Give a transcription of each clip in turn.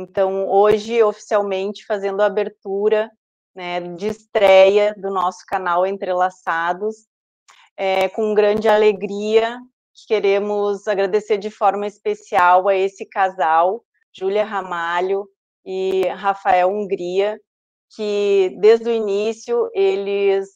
Então, hoje, oficialmente, fazendo a abertura, né, de estreia do nosso canal Entrelaçados, com grande alegria, queremos agradecer de forma especial a esse casal, Júlia Ramalho e Rafael Hungria, que desde o início eles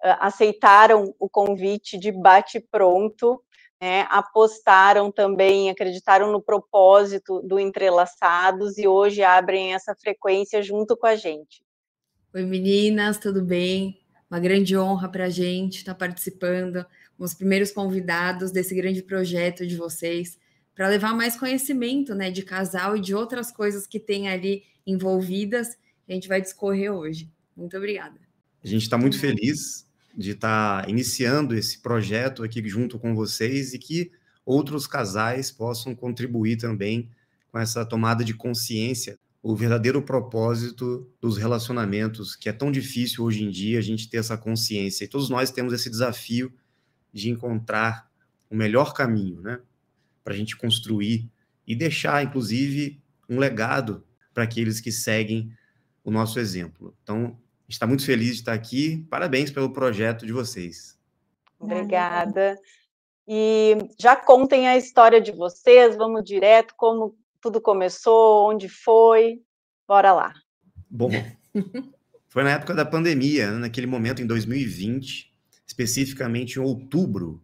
aceitaram o convite de bate-pronto, né, apostaram também, acreditaram no propósito do Entrelaçados e hoje abrem essa frequência junto com a gente. Oi, meninas, tudo bem? Uma grande honra para a gente estar participando, os primeiros convidados desse grande projeto de vocês, para levar mais conhecimento, né, de casal e de outras coisas que tem ali envolvidas, que a gente vai discorrer hoje. Muito obrigada. A gente está muito feliz de estar iniciando esse projeto aqui junto com vocês e que outros casais possam contribuir também com essa tomada de consciência, o verdadeiro propósito dos relacionamentos, que é tão difícil hoje em dia a gente ter essa consciência. E todos nós temos esse desafio de encontrar o melhor caminho, né, para a gente construir e deixar, inclusive, um legado para aqueles que seguem o nosso exemplo. Então, está muito feliz de estar aqui. Parabéns pelo projeto de vocês. Obrigada. E já contem a história de vocês, vamos direto, como tudo começou, onde foi, bora lá. Bom, foi na época da pandemia, naquele momento em 2020, especificamente em outubro,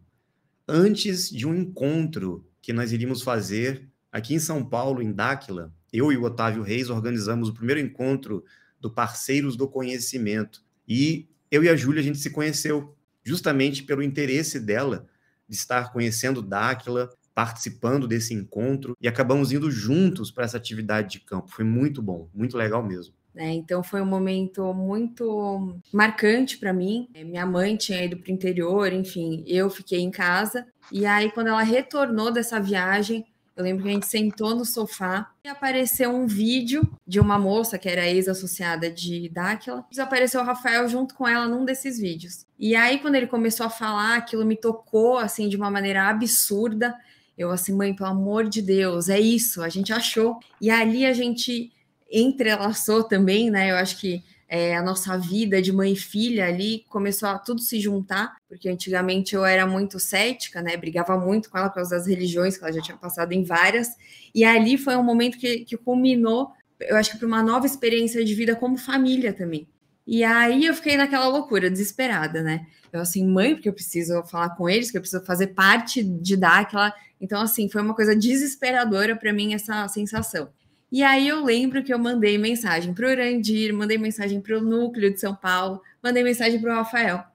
antes de um encontro que nós iríamos fazer aqui em São Paulo, em Dáquila. Eu e o Otávio Reis organizamos o primeiro encontro do Parceiros do Conhecimento. E eu e a Júlia, a gente se conheceu justamente pelo interesse dela de estar conhecendo Dáquila, participando desse encontro, e acabamos indo juntos para essa atividade de campo. Foi muito bom, muito legal mesmo. Então foi um momento muito marcante para mim. Minha mãe tinha ido para o interior, enfim, eu fiquei em casa. E aí, quando ela retornou dessa viagem, eu lembro que a gente sentou no sofá e apareceu um vídeo de uma moça que era ex-associada de Dáquila. Apareceu o Rafael junto com ela num desses vídeos. E aí, quando ele começou a falar, aquilo me tocou, assim, de uma maneira absurda. Eu, assim, mãe, pelo amor de Deus, é isso, a gente achou. E ali a gente entrelaçou também, né? Eu acho que a nossa vida de mãe e filha ali começou a tudo se juntar, porque antigamente eu era muito cética, né? Brigava muito com ela por causa das religiões, que ela já tinha passado em várias, e ali foi um momento que culminou, eu acho que para uma nova experiência de vida como família também. E aí eu fiquei naquela loucura, desesperada, né? Eu assim, mãe, porque eu preciso falar com eles, que eu preciso fazer parte de dar aquela... Então, assim, foi uma coisa desesperadora para mim essa sensação. E aí eu lembro que eu mandei mensagem para o Urandir, mandei mensagem para o Núcleo de São Paulo, mandei mensagem para o Rafael.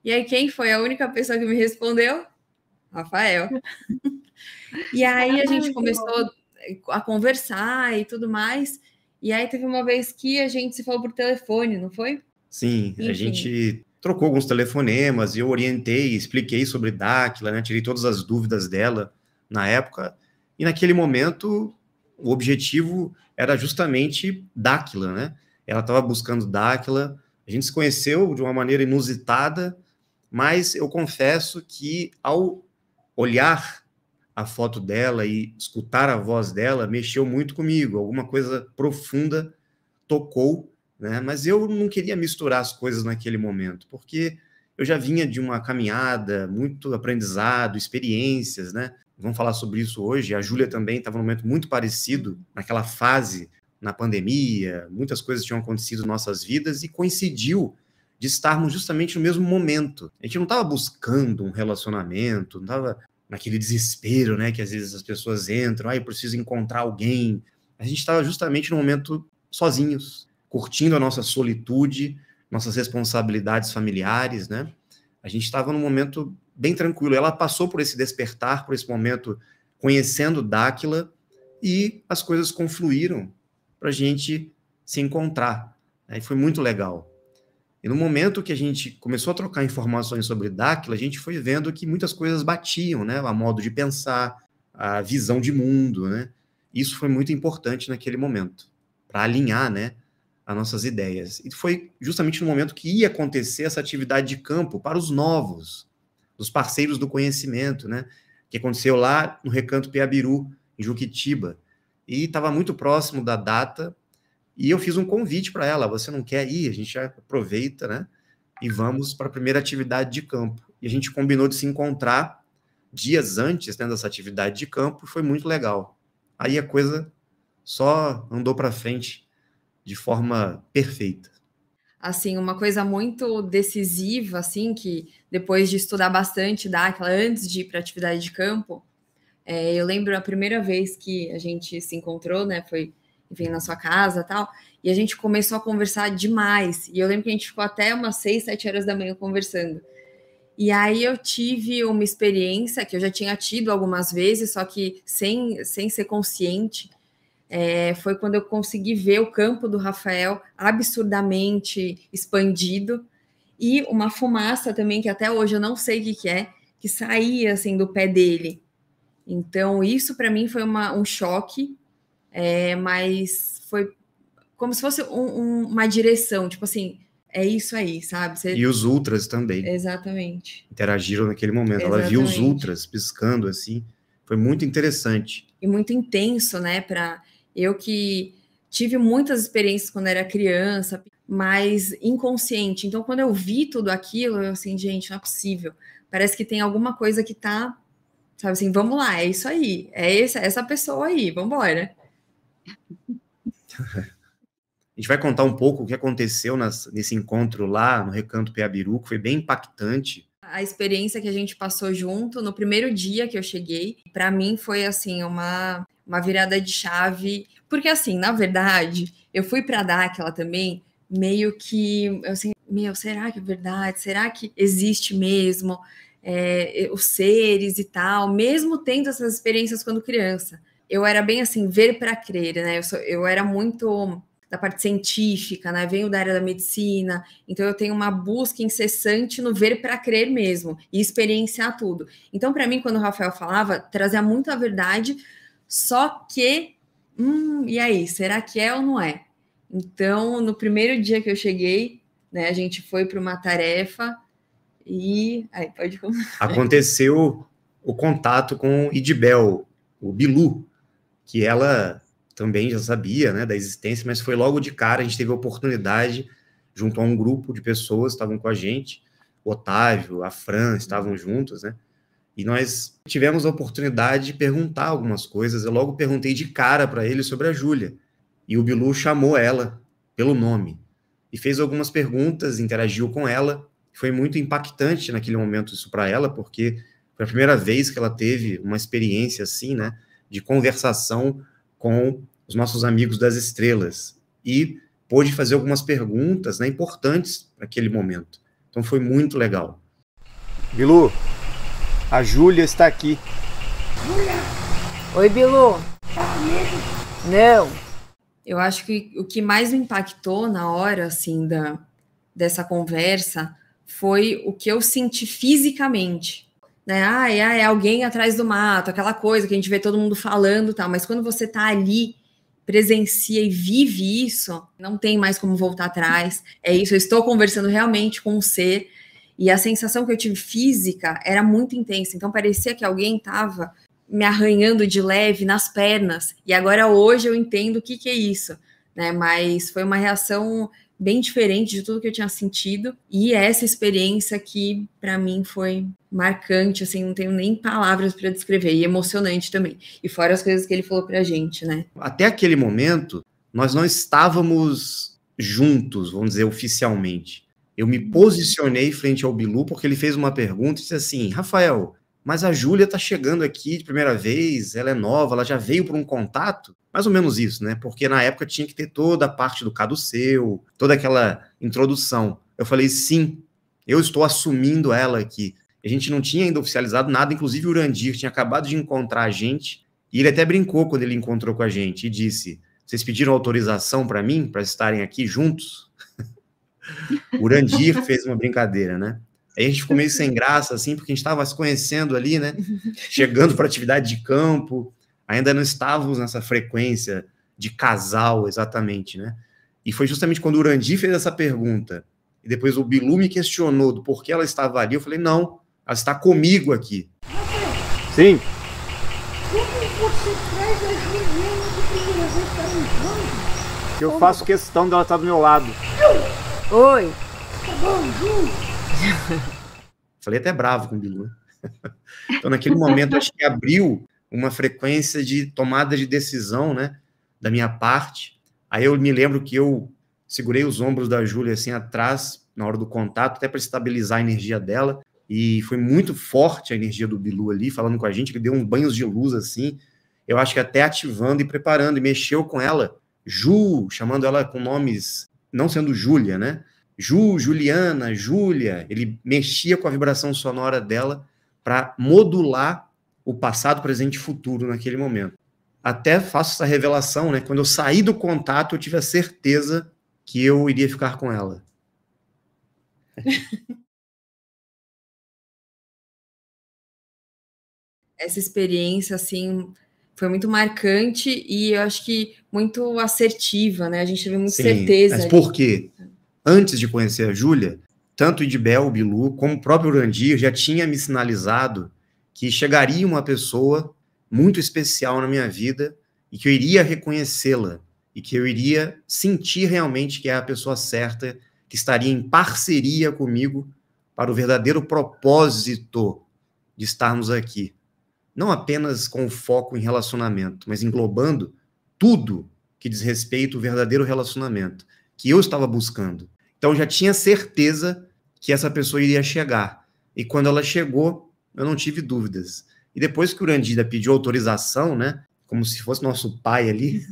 E aí quem foi a única pessoa que me respondeu? Rafael. E aí a gente começou a conversar e tudo mais. E aí teve uma vez que a gente se falou por telefone, não foi? Sim, enfim. A gente trocou alguns telefonemas e eu orientei, expliquei sobre Dáquila, né? Tirei todas as dúvidas dela na época. E naquele momento, o objetivo era justamente Dáquila, né? Ela estava buscando Dáquila. A gente se conheceu de uma maneira inusitada, mas eu confesso que ao olhar a foto dela e escutar a voz dela, mexeu muito comigo. Alguma coisa profunda tocou, né? Mas eu não queria misturar as coisas naquele momento, porque eu já vinha de uma caminhada, muito aprendizado, experiências, né? Vamos falar sobre isso hoje. A Júlia também estava num momento muito parecido, naquela fase, na pandemia, muitas coisas tinham acontecido em nossas vidas e coincidiu de estarmos justamente no mesmo momento. A gente não estava buscando um relacionamento, não estava naquele desespero, né, que às vezes as pessoas entram, eu preciso encontrar alguém. A gente estava justamente no momento sozinhos, curtindo a nossa solitude, nossas responsabilidades familiares, né? A gente estava num momento bem tranquilo. Ela passou por esse despertar, por esse momento, conhecendo Dáquila, e as coisas confluíram para a gente se encontrar. Né? E foi muito legal. E no momento que a gente começou a trocar informações sobre Dáquila, a gente foi vendo que muitas coisas batiam, né? A modo de pensar, a visão de mundo, né? Isso foi muito importante naquele momento, para alinhar, né, as nossas ideias. E foi justamente no momento que ia acontecer essa atividade de campo para os novos, dos parceiros do conhecimento, né? Que aconteceu lá no Recanto Piabiru, em Juquitiba. e estava muito próximo da data, e eu fiz um convite para ela, você não quer ir? A gente já aproveita, né? E vamos para a primeira atividade de campo. E a gente combinou de se encontrar dias antes, né, dessa atividade de campo, e foi muito legal. Aí a coisa só andou para frente de forma perfeita. Assim, uma coisa muito decisiva, assim, que depois de estudar bastante Dáquila, antes de ir para a atividade de campo, eu lembro a primeira vez que a gente se encontrou, né, foi, enfim, na sua casa e tal, e a gente começou a conversar demais, e eu lembro que a gente ficou até umas 6, 7 horas da manhã conversando. E aí eu tive uma experiência que eu já tinha tido algumas vezes, só que sem ser consciente. Foi quando eu consegui ver o campo do Rafael absurdamente expandido e uma fumaça também, que até hoje eu não sei o que é, que saía assim do pé dele. Então isso para mim foi um choque, mas foi como se fosse uma direção, tipo assim, é isso aí, sabe? E os ultras também. Exatamente. Interagiram naquele momento. Exatamente. Ela viu os ultras piscando assim. Foi muito interessante. E muito intenso, né? Para eu que tive muitas experiências quando era criança, mas inconsciente. Então, quando eu vi tudo aquilo, eu assim, gente, não é possível. Parece que tem alguma coisa que tá, sabe assim, vamos lá, é isso aí. É essa pessoa aí, vamos embora. A gente vai contar um pouco o que aconteceu nesse encontro lá no Recanto Peabiru, que foi bem impactante. A experiência que a gente passou junto no primeiro dia que eu cheguei, para mim foi assim uma virada de chave, porque assim, na verdade, eu fui para Dáquila também, meio que assim, será que é verdade? Será que existe mesmo os seres e tal, mesmo tendo essas experiências quando criança? Eu era bem assim, ver para crer, né? Eu era muito da parte científica, né? Venho da área da medicina, então eu tenho uma busca incessante no ver para crer mesmo e experienciar tudo. Então, para mim, quando o Rafael falava, trazia muita verdade, só que, e aí, será que é ou não é? Então, no primeiro dia que eu cheguei, né, a gente foi para uma tarefa e aí pode começar. Aconteceu o contato com Idibel, o Bilu, que ela também já sabia, né, da existência, mas foi logo de cara, a gente teve a oportunidade, junto a um grupo de pessoas que estavam com a gente, o Otávio, a Fran, estavam juntos, né, e nós tivemos a oportunidade de perguntar algumas coisas. Eu logo perguntei de cara para ele sobre a Júlia, e o Bilu chamou ela pelo nome, e fez algumas perguntas, interagiu com ela, foi muito impactante naquele momento isso para ela, porque foi a primeira vez que ela teve uma experiência assim, né, de conversação com os nossos amigos das estrelas, e pôde fazer algumas perguntas, né, importantes para aquele momento. Então foi muito legal. Bilu, a Júlia está aqui. Júlia! Oi, Bilu. Tá comigo? Não. Eu acho que o que mais me impactou na hora, assim, dessa conversa foi o que eu senti fisicamente. Né? É alguém atrás do mato, aquela coisa que a gente vê todo mundo falando e tal, mas quando você tá ali, presencia e vive isso, não tem mais como voltar atrás, é isso, eu estou conversando realmente com um ser, e a sensação que eu tive física era muito intensa, então parecia que alguém tava me arranhando de leve nas pernas, e agora hoje eu entendo o que é isso, né? Mas foi uma reação bem diferente de tudo que eu tinha sentido, e essa experiência que para mim foi marcante, assim, não tenho nem palavras para descrever, e emocionante também, e fora as coisas que ele falou pra gente, né? Até aquele momento, nós não estávamos juntos, vamos dizer, oficialmente. Eu me posicionei frente ao Bilu, porque ele fez uma pergunta e disse assim, Rafael, mas a Júlia tá chegando aqui de primeira vez, ela é nova, ela já veio por um contato? Mais ou menos isso, né? Porque na época tinha que ter toda a parte do caduceu, toda aquela introdução. Eu falei, sim, eu estou assumindo ela aqui. A gente não tinha ainda oficializado nada, inclusive o Urandir tinha acabado de encontrar a gente, e ele até brincou quando ele encontrou com a gente, e disse, vocês pediram autorização para mim, para estarem aqui juntos? O Urandir fez uma brincadeira, né? Aí a gente ficou meio sem graça, assim, porque a gente estava se conhecendo ali, né? Chegando para atividade de campo, ainda não estávamos nessa frequência de casal, exatamente, né? E foi justamente quando o Urandir fez essa pergunta, e depois o Bilu me questionou do porquê ela estava ali, eu falei, não, ela está comigo aqui. Sim. Como você traz a Juliana de Eu faço questão dela estar do meu lado. Oi. Tá bom, Ju? Falei até bravo com o Bilu. Então, naquele momento, acho que abriu uma frequência de tomada de decisão, né, da minha parte. Aí eu me lembro que eu segurei os ombros da Júlia assim atrás, na hora do contato, até para estabilizar a energia dela. E foi muito forte a energia do Bilu ali, falando com a gente, ele deu uns banhos de luz assim. Eu acho que até ativando e preparando, e mexeu com ela. Ju, chamando ela com nomes, não sendo Júlia, né? Ju, Juliana, Júlia. Ele mexia com a vibração sonora dela para modular o passado, presente e futuro naquele momento. Até faço essa revelação, né? Quando eu saí do contato, eu tive a certeza que eu iria ficar com ela. Essa experiência, assim, foi muito marcante e eu acho que muito assertiva, né? A gente teve muita certeza. Mas por quê? Antes de conhecer a Júlia, tanto o Idibel, o Bilu, como o próprio Urandir já tinha me sinalizado que chegaria uma pessoa muito especial na minha vida e que eu iria reconhecê-la e que eu iria sentir realmente que é a pessoa certa, que estaria em parceria comigo para o verdadeiro propósito de estarmos aqui. Não apenas com o foco em relacionamento, mas englobando tudo que diz respeito ao verdadeiro relacionamento que eu estava buscando. Então, eu já tinha certeza que essa pessoa iria chegar. E quando ela chegou, eu não tive dúvidas. E depois que o Urandida pediu autorização, né, como se fosse nosso pai ali,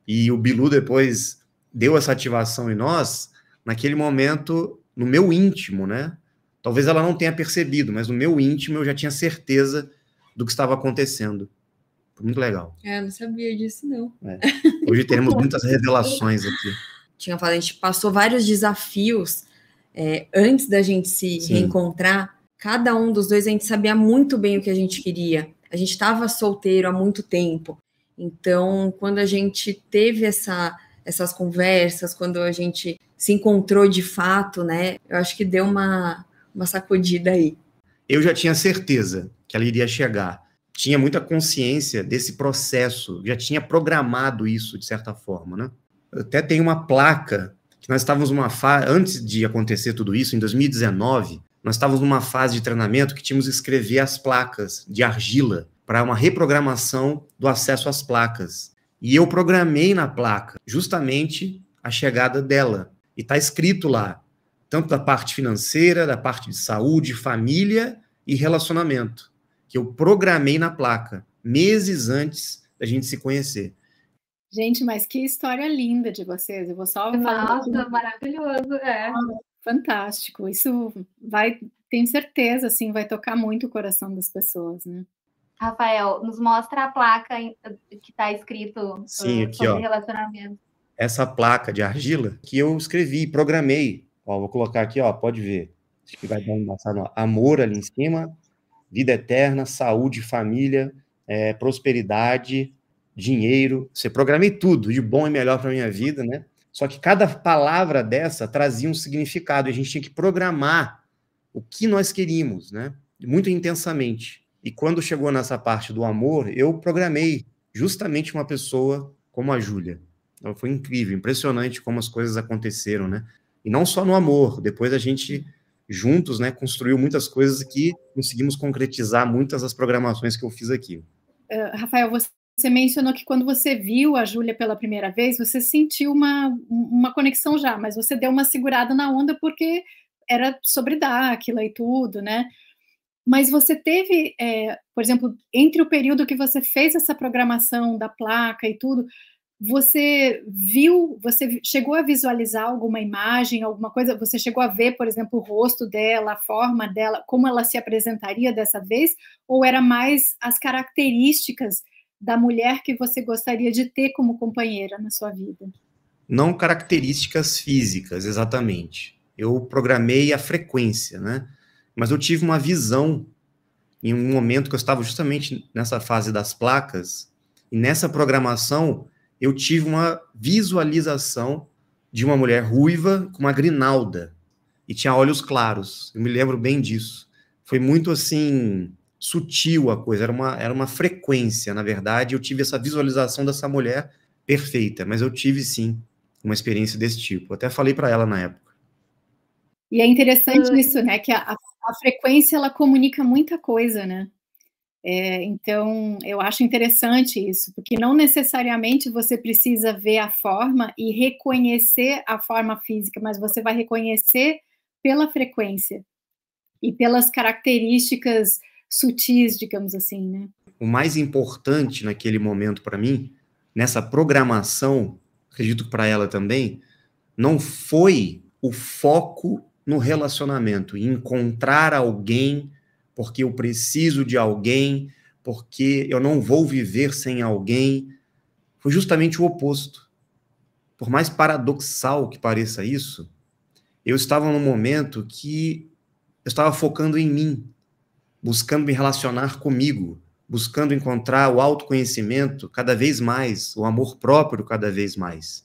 e o Bilu depois deu essa ativação em nós, naquele momento, no meu íntimo, né, talvez ela não tenha percebido, mas no meu íntimo eu já tinha certeza do que estava acontecendo. Foi muito legal. Eu não sabia disso, não. Hoje teremos muitas revelações aqui. Tinha falado, a gente passou vários desafios antes da gente se reencontrar. Cada um dos dois, a gente sabia muito bem o que a gente queria. A gente estava solteiro há muito tempo. Então, quando a gente teve essas conversas, quando a gente se encontrou de fato, né? Eu acho que deu uma sacudida aí. Eu já tinha certeza que ela iria chegar. Tinha muita consciência desse processo, já tinha programado isso, de certa forma, né? Eu até tenho uma placa, que nós estávamos numa fase, antes de acontecer tudo isso, em 2019, nós estávamos numa fase de treinamento que tínhamos que escrever as placas de argila para uma reprogramação do acesso às placas. E eu programei na placa justamente a chegada dela. E está escrito lá, tanto da parte financeira, da parte de saúde, família e relacionamento, que eu programei na placa, meses antes da gente se conhecer. Gente, mas que história linda de vocês. Eu vou só falar. Nossa, maravilhoso, Fantástico. Isso vai, tenho certeza, assim, vai tocar muito o coração das pessoas, né? Rafael, nos mostra a placa que está escrito Sim, aqui, sobre relacionamento. Essa placa de argila que eu escrevi, programei. Ó, vou colocar aqui, ó, pode ver. Acho que vai dar um passado. Amor ali em cima, vida eterna, saúde, família, prosperidade, dinheiro. Você programei tudo de bom e melhor para minha vida, né? Só que cada palavra dessa trazia um significado. E a gente tinha que programar o que nós queríamos, né? Muito intensamente. E quando chegou nessa parte do amor, eu programei justamente uma pessoa como a Júlia. Então, foi incrível, impressionante como as coisas aconteceram, né? E não só no amor, depois a gente, juntos, né, construiu muitas coisas que conseguimos concretizar muitas das programações que eu fiz aqui. Rafael, você mencionou que quando você viu a Júlia pela primeira vez, você sentiu uma conexão já, mas você deu uma segurada na onda porque era sobre Dáquila e tudo, né? Mas você teve, por exemplo, entre o período que você fez essa programação da placa e tudo, você chegou a visualizar alguma imagem, alguma coisa? Você chegou a ver, por exemplo, o rosto dela, a forma dela, como ela se apresentaria dessa vez? Ou era mais as características da mulher que você gostaria de ter como companheira na sua vida? Não características físicas, exatamente. Eu programei a frequência, né? Mas eu tive uma visão em um momento que eu estava justamente nessa fase das placas, e nessa programação eu tive uma visualização de uma mulher ruiva com uma grinalda, e tinha olhos claros. Eu me lembro bem disso. Foi muito, assim, sutil a coisa, era uma frequência, na verdade. Eu tive essa visualização dessa mulher perfeita, mas eu tive sim uma experiência desse tipo. Eu até falei para ela na época. E é interessante isso, né? Que a frequência, ela comunica muita coisa, né? Então, eu acho interessante isso, porque não necessariamente você precisa ver a forma e reconhecer a forma física, mas você vai reconhecer pela frequência e pelas características sutis, digamos assim, né? O mais importante naquele momento para mim, nessa programação, acredito que para ela também, não foi o foco no relacionamento, em encontrar alguém porque eu preciso de alguém, porque eu não vou viver sem alguém. Foi justamente o oposto. Por mais paradoxal que pareça isso, eu estava num momento que eu estava focando em mim, buscando me relacionar comigo, buscando encontrar o autoconhecimento cada vez mais, o amor próprio cada vez mais.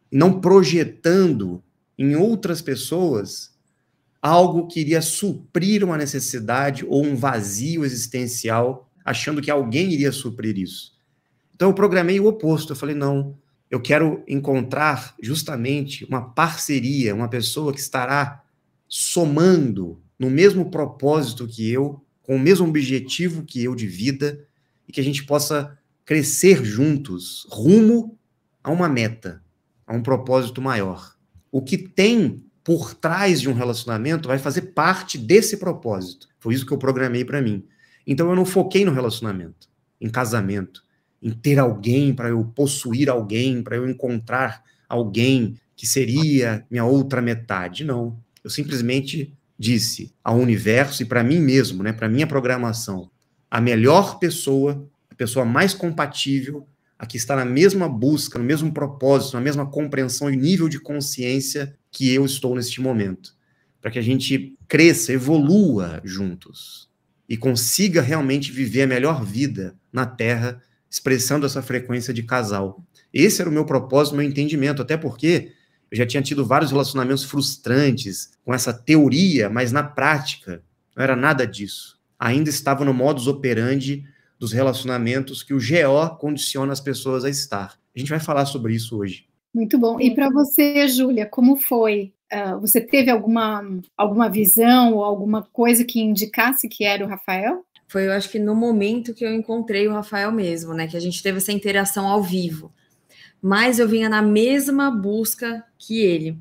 E não projetando em outras pessoas algo que iria suprir uma necessidade ou um vazio existencial, achando que alguém iria suprir isso. Então eu programei o oposto, eu falei, não, eu quero encontrar justamente uma parceria, uma pessoa que estará somando no mesmo propósito que eu, com o mesmo objetivo que eu de vida, e que a gente possa crescer juntos, rumo a uma meta, a um propósito maior. O que tem por trás de um relacionamento vai fazer parte desse propósito. Foi isso que eu programei para mim. Então eu não foquei no relacionamento, em casamento, em ter alguém, para eu possuir alguém, para eu encontrar alguém que seria minha outra metade. Não. Eu simplesmente disse ao universo e para mim mesmo, né, para minha programação, a melhor pessoa, a pessoa mais compatível, a que está na mesma busca, no mesmo propósito, na mesma compreensão e nível de consciência que eu estou neste momento, para que a gente cresça, evolua juntos e consiga realmente viver a melhor vida na Terra, expressando essa frequência de casal. Esse era o meu propósito, meu entendimento, até porque eu já tinha tido vários relacionamentos frustrantes com essa teoria, mas na prática não era nada disso. Ainda estava no modus operandi dos relacionamentos que o GO condiciona as pessoas a estar. A gente vai falar sobre isso hoje. Muito bom. E para você, Júlia, como foi? Você teve alguma visão ou alguma coisa que indicasse que era o Rafael? Foi, eu acho que no momento que eu encontrei o Rafael mesmo, né? Que a gente teve essa interação ao vivo. Mas eu vinha na mesma busca que ele.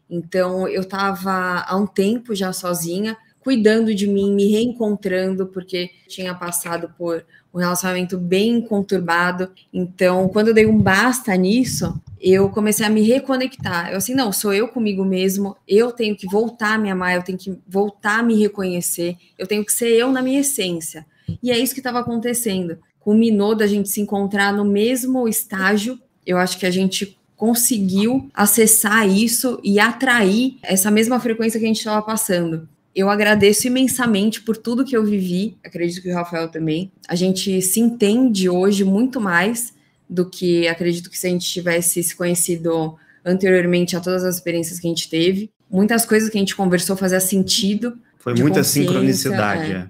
Então, eu estava há um tempo já sozinha, cuidando de mim, me reencontrando, porque tinha passado por um relacionamento bem conturbado. Então, quando eu dei um basta nisso, eu comecei a me reconectar. Eu assim, não, sou eu comigo mesmo, eu tenho que voltar a me amar, eu tenho que voltar a me reconhecer, eu tenho que ser eu na minha essência. E é isso que estava acontecendo. Culminou da gente se encontrar no mesmo estágio. Eu acho que a gente conseguiu acessar isso e atrair essa mesma frequência que a gente estava passando. Eu agradeço imensamente por tudo que eu vivi, acredito que o Rafael também. A gente se entende hoje muito mais do que acredito que se a gente tivesse se conhecido anteriormente a todas as experiências que a gente teve. Muitas coisas que a gente conversou fazia sentido. Foi muita sincronicidade.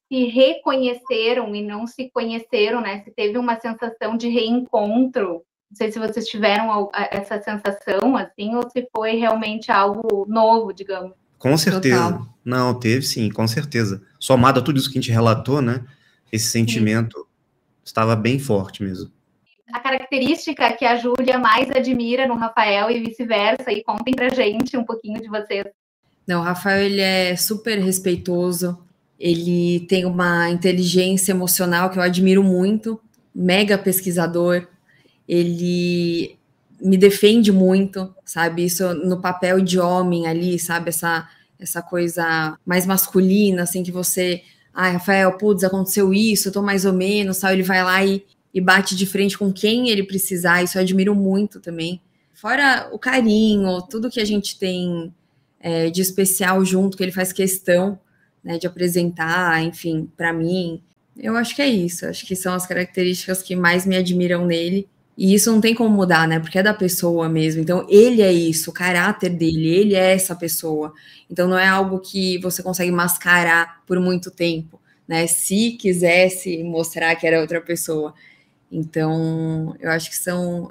Se reconheceram e não se conheceram, né? Se teve uma sensação de reencontro. Não sei se vocês tiveram essa sensação, assim, ou se foi realmente algo novo, digamos. Com certeza. Total. Não, teve sim, com certeza. Somado a tudo isso que a gente relatou, né? Esse sentimento estava bem forte mesmo. A característica que a Júlia mais admira no Rafael e vice-versa, e contem pra gente um pouquinho de vocês. Não, o Rafael, ele é super respeitoso, ele tem uma inteligência emocional que eu admiro muito, mega pesquisador, ele me defende muito, sabe, isso no papel de homem ali, sabe, essa coisa mais masculina, assim, que você, Rafael, putz, aconteceu isso, eu tô mais ou menos, sabe, ele vai lá e bate de frente com quem ele precisar, isso eu admiro muito também. Fora o carinho, tudo que a gente tem de especial junto, que ele faz questão, né, de apresentar, enfim, para mim, eu acho que é isso, acho que são as características que mais me admiram nele, e isso não tem como mudar, né, porque é da pessoa mesmo, então ele é isso, o caráter dele, ele é essa pessoa, então não é algo que você consegue mascarar por muito tempo, né, se quisesse mostrar que era outra pessoa. Então, eu acho que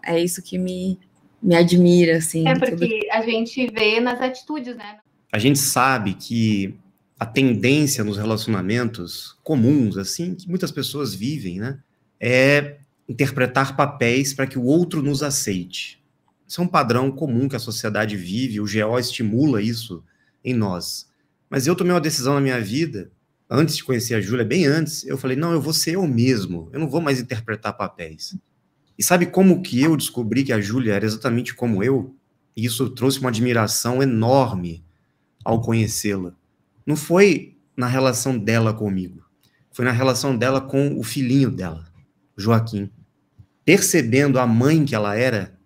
é isso que me admira, assim. Porque a gente vê nas atitudes, né? A gente sabe que a tendência nos relacionamentos comuns, assim, que muitas pessoas vivem, né, é interpretar papéis para que o outro nos aceite. Isso é um padrão comum que a sociedade vive, o GO estimula isso em nós. Mas eu tomei uma decisão na minha vida, antes de conhecer a Júlia, bem antes, eu falei, não, eu vou ser eu mesmo, eu não vou mais interpretar papéis. E sabe como que eu descobri que a Júlia era exatamente como eu? E isso trouxe uma admiração enorme ao conhecê-la. Não foi na relação dela comigo, foi na relação dela com o filhinho dela, Joaquim. Percebendo a mãe que ela era,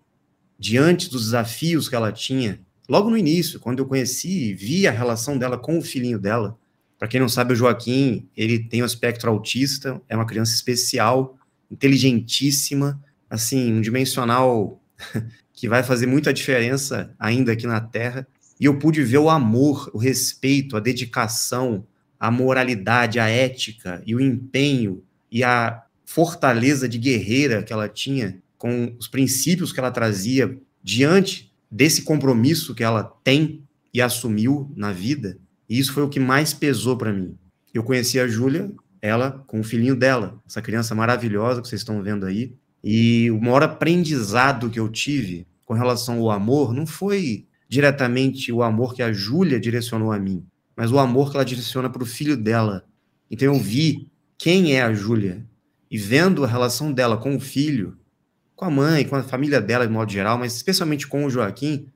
diante dos desafios que ela tinha, logo no início, quando eu conheci e vi a relação dela com o filhinho dela. Para quem não sabe, o Joaquim, ele tem um espectro autista, é uma criança especial, inteligentíssima, assim, um dimensional que vai fazer muita diferença ainda aqui na Terra. E eu pude ver o amor, o respeito, a dedicação, a moralidade, a ética e o empenho e a fortaleza de guerreira que ela tinha com os princípios que ela trazia diante desse compromisso que ela tem e assumiu na vida. E isso foi o que mais pesou para mim. Eu conheci a Júlia, ela com o filhinho dela, essa criança maravilhosa que vocês estão vendo aí. E o maior aprendizado que eu tive com relação ao amor não foi diretamente o amor que a Júlia direcionou a mim, mas o amor que ela direciona para o filho dela. Então eu vi quem é a Júlia, e vendo a relação dela com o filho, com a mãe, com a família dela de modo geral, mas especialmente com o Joaquim,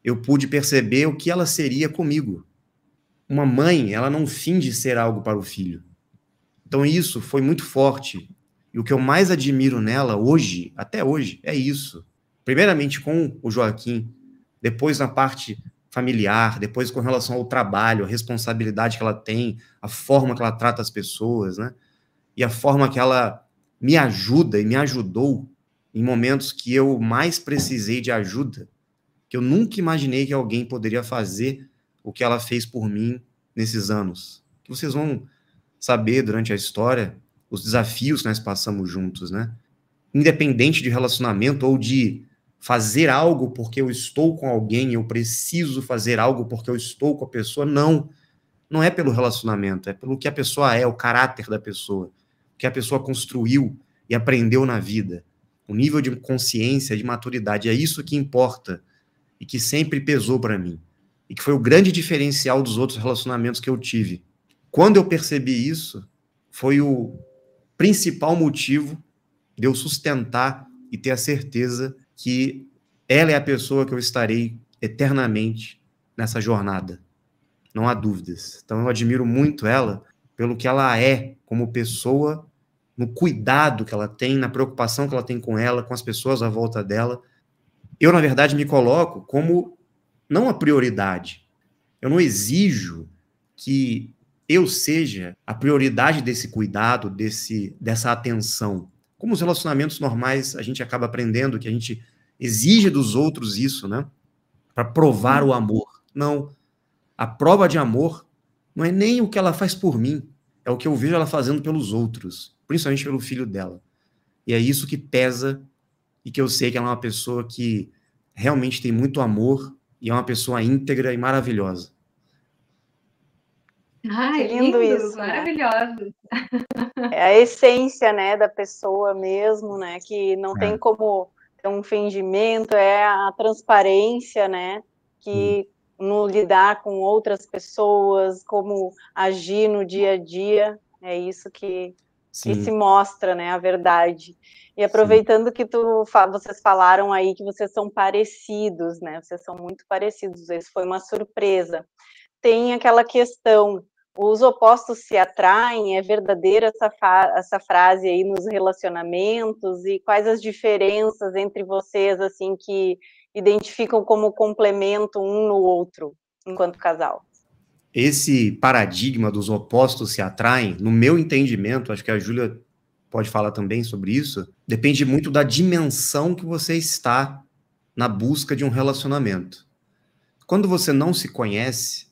eu pude perceber o que ela seria comigo. Uma mãe, ela não finge ser algo para o filho. Então isso foi muito forte. E o que eu mais admiro nela hoje, até hoje, é isso. Primeiramente com o Joaquim, depois na parte familiar, depois com relação ao trabalho, a responsabilidade que ela tem, a forma que ela trata as pessoas, né? E a forma que ela me ajuda e me ajudou em momentos que eu mais precisei de ajuda, que eu nunca imaginei que alguém poderia fazer o que ela fez por mim nesses anos. Que vocês vão saber durante a história os desafios que nós passamos juntos, né? Independente de relacionamento ou de fazer algo porque eu estou com alguém, eu preciso fazer algo porque eu estou com a pessoa, não é pelo relacionamento, é pelo que a pessoa é, o caráter da pessoa, o que a pessoa construiu e aprendeu na vida, o nível de consciência, de maturidade, é isso que importa e que sempre pesou para mim, e que foi o grande diferencial dos outros relacionamentos que eu tive. Quando eu percebi isso, foi o principal motivo de eu sustentar e ter a certeza que ela é a pessoa que eu estarei eternamente nessa jornada. Não há dúvidas. Então eu admiro muito ela pelo que ela é como pessoa, no cuidado que ela tem, na preocupação que ela tem com ela, com as pessoas à volta dela. Eu, na verdade, me coloco como não a prioridade. Eu não exijo que eu seja a prioridade desse cuidado, dessa atenção. Como os relacionamentos normais, a gente acaba aprendendo que a gente exige dos outros isso, né? Para provar o amor. Não. A prova de amor não é nem o que ela faz por mim, é o que eu vejo ela fazendo pelos outros, principalmente pelo filho dela. E é isso que pesa e que eu sei que ela é uma pessoa que realmente tem muito amor e é uma pessoa íntegra e maravilhosa. Ai, lindo isso, maravilhoso. É a essência, né, da pessoa mesmo, né, que não tem como ter um fingimento, é a transparência, né, que no lidar com outras pessoas, como agir no dia a dia, é isso que se mostra, né, a verdade. E aproveitando que vocês falaram aí que vocês são parecidos, né, vocês são muito parecidos, isso foi uma surpresa. Tem aquela questão, os opostos se atraem, é verdadeira essa frase aí nos relacionamentos, e quais as diferenças entre vocês, assim, que identificam como complemento um no outro, enquanto casal? Esse paradigma dos opostos se atraem, no meu entendimento, acho que a Júlia pode falar também sobre isso, depende muito da dimensão que você está na busca de um relacionamento. Quando você não se conhece,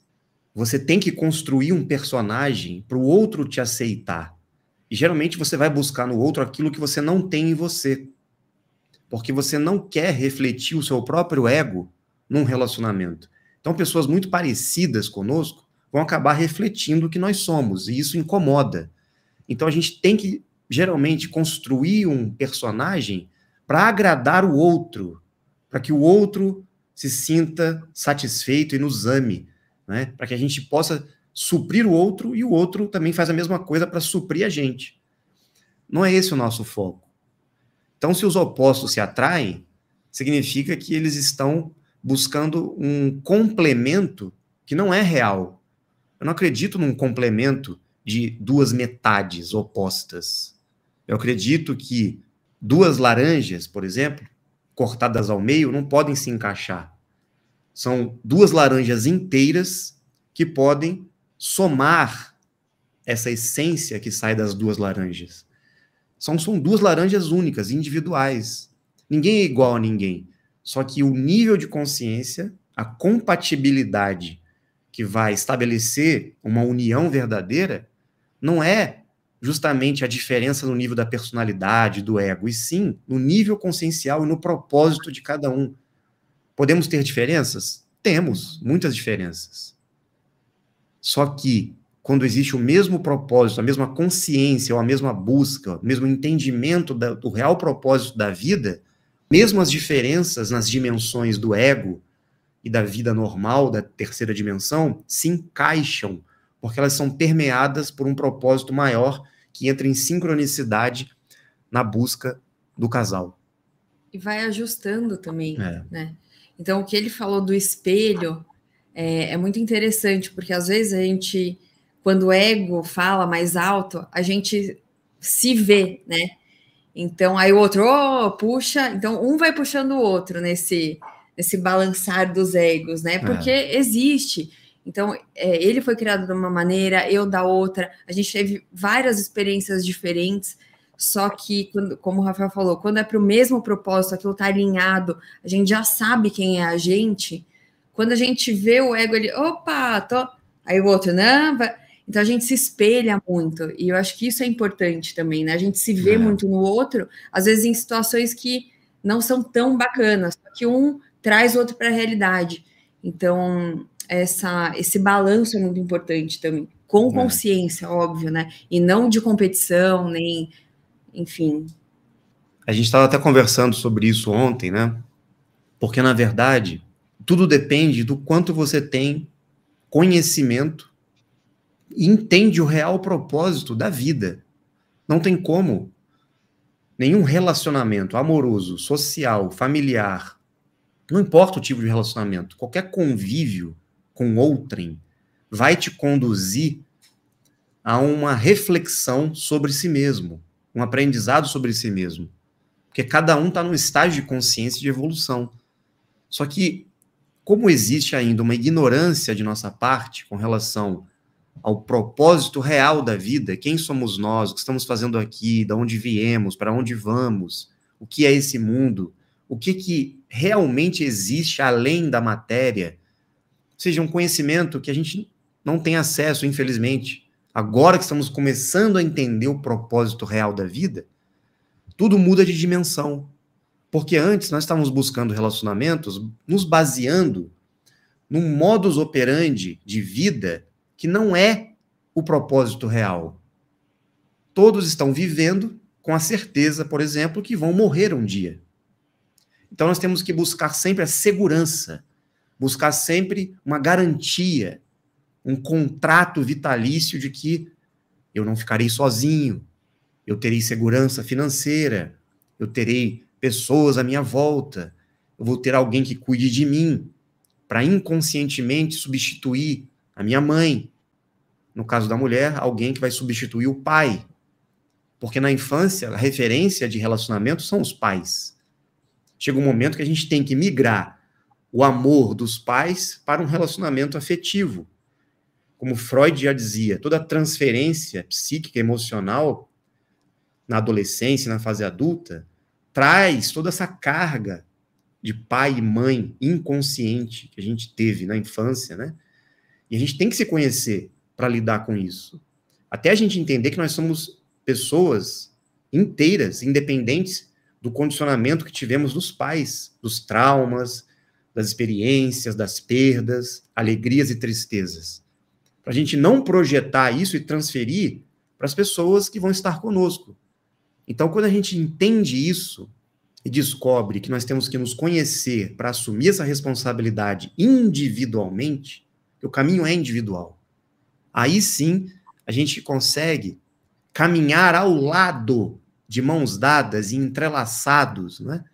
você tem que construir um personagem para o outro te aceitar. E geralmente você vai buscar no outro aquilo que você não tem em você. Porque você não quer refletir o seu próprio ego num relacionamento. Então, pessoas muito parecidas conosco vão acabar refletindo o que nós somos, e isso incomoda. Então, a gente tem que, geralmente, construir um personagem para agradar o outro, para que o outro se sinta satisfeito e nos ame, né? Para que a gente possa suprir o outro e o outro também faz a mesma coisa para suprir a gente. Não é esse o nosso foco. Então, se os opostos se atraem, significa que eles estão buscando um complemento que não é real. Eu não acredito num complemento de duas metades opostas. Eu acredito que duas laranjas, por exemplo, cortadas ao meio, não podem se encaixar. São duas laranjas inteiras que podem somar essa essência que sai das duas laranjas. São duas laranjas únicas, individuais. Ninguém é igual a ninguém. Só que o nível de consciência, a compatibilidade que vai estabelecer uma união verdadeira, não é justamente a diferença no nível da personalidade, do ego, e sim no nível consciencial e no propósito de cada um. Podemos ter diferenças? Temos, muitas diferenças. Só que, quando existe o mesmo propósito, a mesma consciência, ou a mesma busca, o mesmo entendimento do real propósito da vida, mesmo as diferenças nas dimensões do ego e da vida normal, da terceira dimensão, se encaixam, porque elas são permeadas por um propósito maior que entra em sincronicidade na busca do casal. E vai ajustando também, né? Então, o que ele falou do espelho é muito interessante, porque às vezes a gente, quando o ego fala mais alto, a gente se vê, né? Então, aí o outro, puxa, então um vai puxando o outro nesse balançar dos egos, né? Porque existe. Então, ele foi criado de uma maneira, eu da outra, a gente teve várias experiências diferentes, só que, como o Rafael falou, quando é para o mesmo propósito, aquilo está alinhado, a gente já sabe quem é a gente. Quando a gente vê o ego, ele, opa, aí o outro, não, então a gente se espelha muito, e eu acho que isso é importante também, né? A gente se vê muito no outro, às vezes em situações que não são tão bacanas, só que um traz o outro para a realidade. Então, esse balanço é muito importante também, com consciência, óbvio, né? E não de competição, nem, enfim. A gente estava até conversando sobre isso ontem, né? Porque, na verdade, tudo depende do quanto você tem conhecimento e entende o real propósito da vida. Não tem como nenhum relacionamento amoroso, social, familiar, não importa o tipo de relacionamento, qualquer convívio com outrem vai te conduzir a uma reflexão sobre si mesmo, um aprendizado sobre si mesmo. Porque cada um está num estágio de consciência e de evolução. Só que, como existe ainda uma ignorância de nossa parte com relação ao propósito real da vida, quem somos nós, o que estamos fazendo aqui, de onde viemos, para onde vamos, o que é esse mundo, o que realmente existe além da matéria, ou seja, um conhecimento que a gente não tem acesso, infelizmente. Agora que estamos começando a entender o propósito real da vida, tudo muda de dimensão. Porque antes nós estávamos buscando relacionamentos, nos baseando num modus operandi de vida que não é o propósito real. Todos estão vivendo com a certeza, por exemplo, que vão morrer um dia. Então nós temos que buscar sempre a segurança, buscar sempre uma garantia, um contrato vitalício de que eu não ficarei sozinho, eu terei segurança financeira, eu terei pessoas à minha volta, eu vou ter alguém que cuide de mim, para inconscientemente substituir a minha mãe. No caso da mulher, alguém que vai substituir o pai. Porque na infância, a referência de relacionamento são os pais. Chega um momento que a gente tem que migrar o amor dos pais para um relacionamento afetivo. Como Freud já dizia, toda transferência psíquica, emocional, na adolescência, na fase adulta, traz toda essa carga de pai e mãe inconsciente que a gente teve na infância, né? E a gente tem que se conhecer para lidar com isso. Até a gente entender que nós somos pessoas inteiras, independentes do condicionamento que tivemos dos pais, dos traumas, das experiências, das perdas, alegrias e tristezas. Para a gente não projetar isso e transferir para as pessoas que vão estar conosco. Então, quando a gente entende isso e descobre que nós temos que nos conhecer para assumir essa responsabilidade individualmente, que o caminho é individual, aí sim a gente consegue caminhar ao lado, de mãos dadas e entrelaçados, né,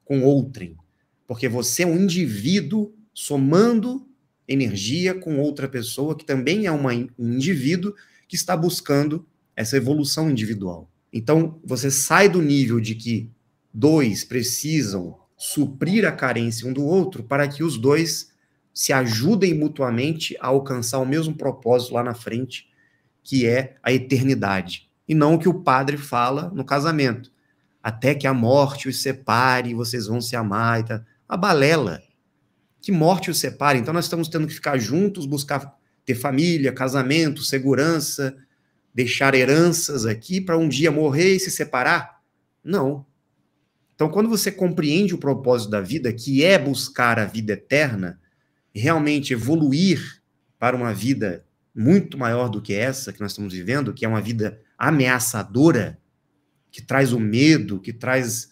com outrem. Porque você é um indivíduo somando energia com outra pessoa que também é um indivíduo que está buscando essa evolução individual. Então, você sai do nível de que dois precisam suprir a carência um do outro para que os dois se ajudem mutuamente a alcançar o mesmo propósito lá na frente, que é a eternidade. E não o que o padre fala no casamento. Até que a morte os separe, vocês vão se amar. E tal. A balela. Que morte os separe. Então nós estamos tendo que ficar juntos, buscar ter família, casamento, segurança, deixar heranças aqui para um dia morrer e se separar? Não. Então quando você compreende o propósito da vida, que é buscar a vida eterna, realmente evoluir para uma vida muito maior do que essa que nós estamos vivendo, que é uma vida ameaçadora, que traz o medo, que traz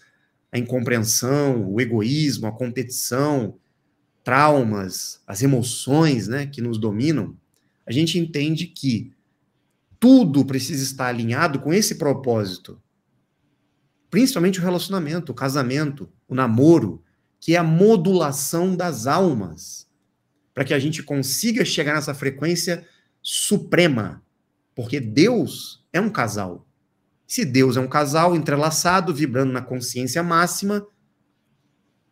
a incompreensão, o egoísmo, a competição, traumas, as emoções, né, que nos dominam, a gente entende que tudo precisa estar alinhado com esse propósito. Principalmente o relacionamento, o casamento, o namoro, que é a modulação das almas, para que a gente consiga chegar nessa frequência suprema, porque Deus é um casal. Se Deus é um casal entrelaçado, vibrando na consciência máxima,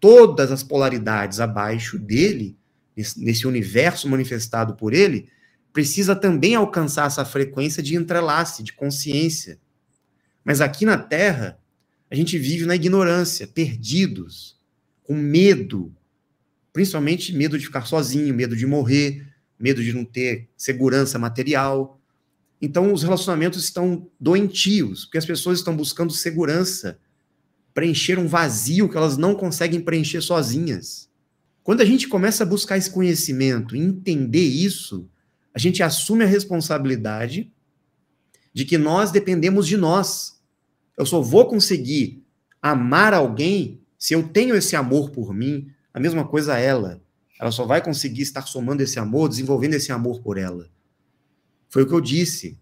todas as polaridades abaixo dele, nesse universo manifestado por ele, precisa também alcançar essa frequência de entrelace, de consciência. Mas aqui na Terra, a gente vive na ignorância, perdidos, com medo, principalmente medo de ficar sozinho, medo de morrer, medo de não ter segurança material. Então, os relacionamentos estão doentios, porque as pessoas estão buscando segurança, preencher um vazio que elas não conseguem preencher sozinhas. Quando a gente começa a buscar esse conhecimento, entender isso, a gente assume a responsabilidade de que nós dependemos de nós. Eu só vou conseguir amar alguém se eu tenho esse amor por mim, a mesma coisa ela. Ela só vai conseguir estar somando esse amor, desenvolvendo esse amor por ela. Foi o que eu disse.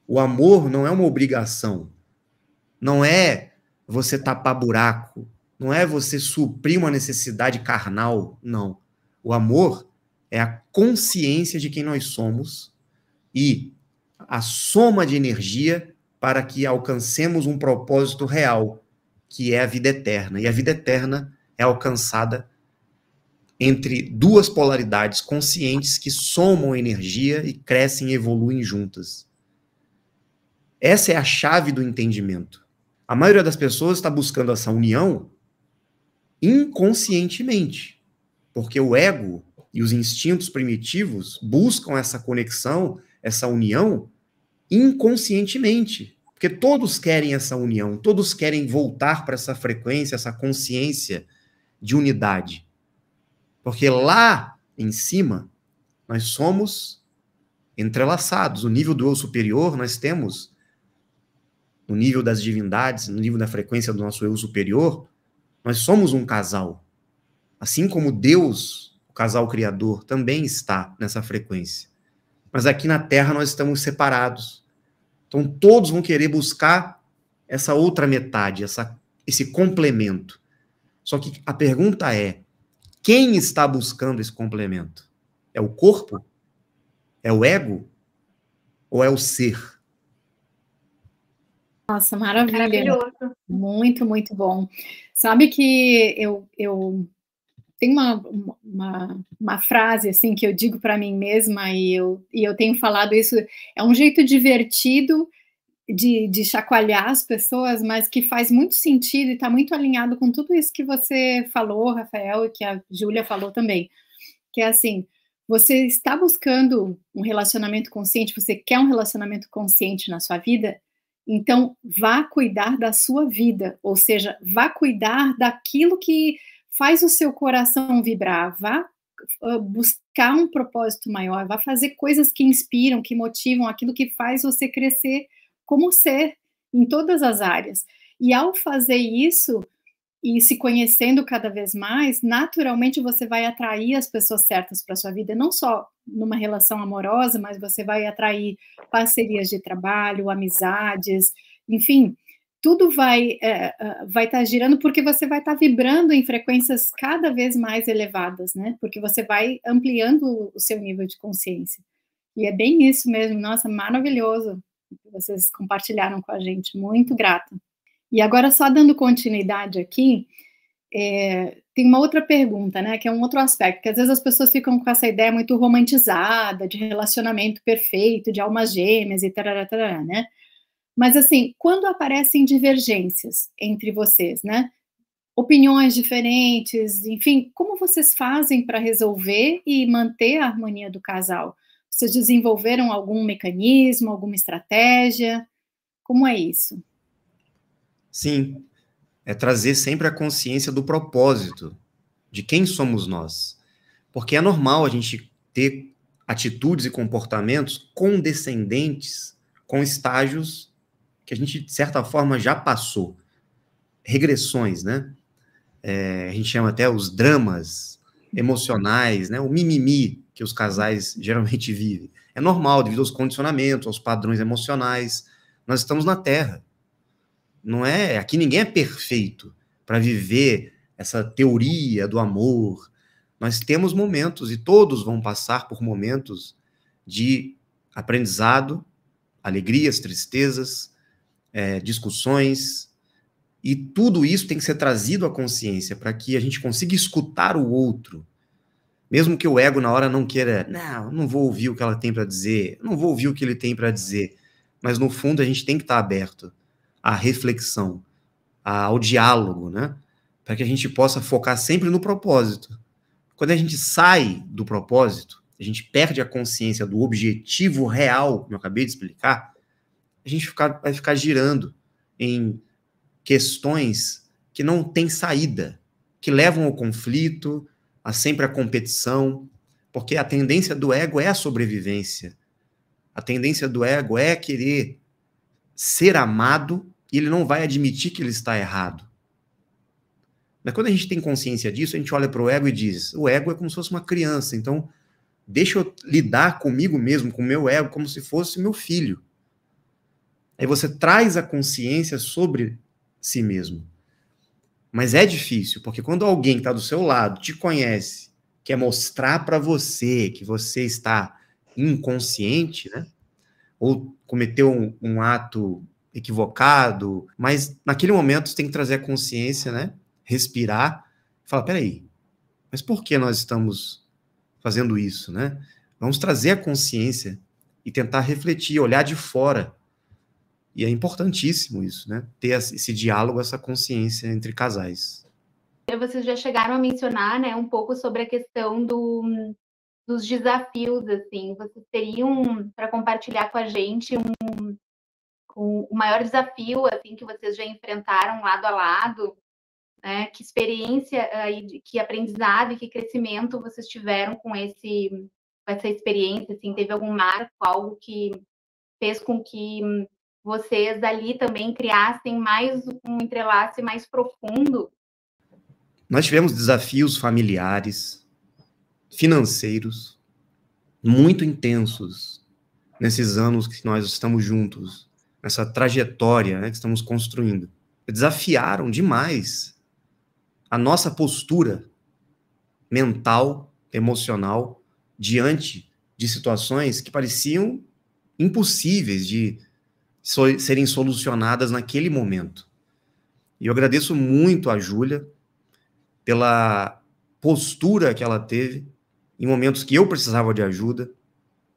O amor não é uma obrigação. Não é você tapar buraco. Não é você suprir uma necessidade carnal. Não. O amor é a consciência de quem nós somos e a soma de energia para que alcancemos um propósito real, que é a vida eterna. E a vida eterna é alcançada entre duas polaridades conscientes que somam energia e crescem e evoluem juntas. Essa é a chave do entendimento. A maioria das pessoas está buscando essa união inconscientemente, porque o ego e os instintos primitivos buscam essa conexão, essa união inconscientemente, porque todos querem essa união, todos querem voltar para essa frequência, essa consciência de unidade. Porque lá em cima, nós somos entrelaçados. O nível do eu superior, nós temos, no nível das divindades, no nível da frequência do nosso eu superior, nós somos um casal. Assim como Deus, o casal criador, também está nessa frequência. Mas aqui na Terra nós estamos separados. Então todos vão querer buscar essa outra metade, esse complemento. Só que a pergunta é, quem está buscando esse complemento? É o corpo? É o ego? Ou é o ser? Nossa, maravilha. Maravilhoso. Muito, muito bom. Sabe que eu tenho uma frase assim que eu digo para mim mesma e eu tenho falado isso, é um jeito divertido de chacoalhar as pessoas, mas que faz muito sentido e está muito alinhado com tudo isso que você falou, Rafael, e que a Júlia falou também, que é assim, você está buscando um relacionamento consciente, você quer um relacionamento consciente na sua vida, Então, vá cuidar da sua vida, ou seja, vá cuidar daquilo que faz o seu coração vibrar, vá buscar um propósito maior, vá fazer coisas que inspiram, que motivam, aquilo que faz você crescer como ser, em todas as áreas. E ao fazer isso, e se conhecendo cada vez mais, naturalmente você vai atrair as pessoas certas para sua vida, não só numa relação amorosa, mas você vai atrair parcerias de trabalho, amizades, enfim, tudo vai estar girando porque você vai estar vibrando em frequências cada vez mais elevadas, né? Porque você vai ampliando o seu nível de consciência. E é bem isso mesmo, nossa, maravilhoso que vocês compartilharam com a gente, muito grata. E agora, só dando continuidade aqui, tem uma outra pergunta, né, que é um outro aspecto, que às vezes as pessoas ficam com essa ideia muito romantizada, de relacionamento perfeito, de almas gêmeas e tarará, tarará, né? Mas, assim, quando aparecem divergências entre vocês, né, opiniões diferentes, enfim, como vocês fazem para resolver e manter a harmonia do casal? Vocês desenvolveram algum mecanismo, alguma estratégia? Como é isso? Sim, é trazer sempre a consciência do propósito, de quem somos nós. Porque é normal a gente ter atitudes e comportamentos condescendentes com estágios que a gente, de certa forma, já passou. Regressões, né? A gente chama até os dramas emocionais, né? O mimimi que os casais geralmente vivem. É normal, devido aos condicionamentos, aos padrões emocionais. Nós estamos na Terra. Não é, aqui ninguém é perfeito para viver essa teoria do amor. Nós temos momentos, e todos vão passar por momentos de aprendizado, alegrias, tristezas, discussões, e tudo isso tem que ser trazido à consciência para que a gente consiga escutar o outro, mesmo que o ego na hora não queira, não vou ouvir o que ela tem para dizer, não vou ouvir o que ele tem para dizer, mas no fundo a gente tem que estar aberto à reflexão, ao diálogo, né? Para que a gente possa focar sempre no propósito. Quando a gente sai do propósito, a gente perde a consciência do objetivo real, como eu acabei de explicar, a gente vai ficar girando em questões que não têm saída, que levam ao conflito, a sempre a competição, porque a tendência do ego é a sobrevivência. A tendência do ego é querer ser amado e ele não vai admitir que ele está errado. Mas quando a gente tem consciência disso, a gente olha para o ego e diz, o ego é como se fosse uma criança, então deixa eu lidar comigo mesmo, com o meu ego, como se fosse meu filho. Aí você traz a consciência sobre si mesmo. Mas é difícil, porque quando alguém que está do seu lado te conhece, quer mostrar para você que você está inconsciente, né? Ou cometeu um ato equivocado, mas naquele momento você tem que trazer a consciência, né? Respirar, falar, peraí, mas por que nós estamos fazendo isso, né? Vamos trazer a consciência e tentar refletir, olhar de fora. E é importantíssimo isso, né? Ter esse diálogo, essa consciência entre casais. Vocês já chegaram a mencionar, né, um pouco sobre a questão dos desafios, assim. Vocês teriam para compartilhar com a gente o maior desafio, assim, que vocês já enfrentaram lado a lado, né? Que experiência, que aprendizado e que crescimento vocês tiveram com essa experiência, assim? Teve algum marco, algo que fez com que vocês ali também criassem mais um entrelace mais profundo? Nós tivemos desafios familiares, financeiros, muito intensos nesses anos que nós estamos juntos, nessa trajetória, né, que estamos construindo. Desafiaram demais a nossa postura mental, emocional, diante de situações que pareciam impossíveis de serem solucionadas naquele momento. E eu agradeço muito a Júlia pela postura que ela teve em momentos que eu precisava de ajuda,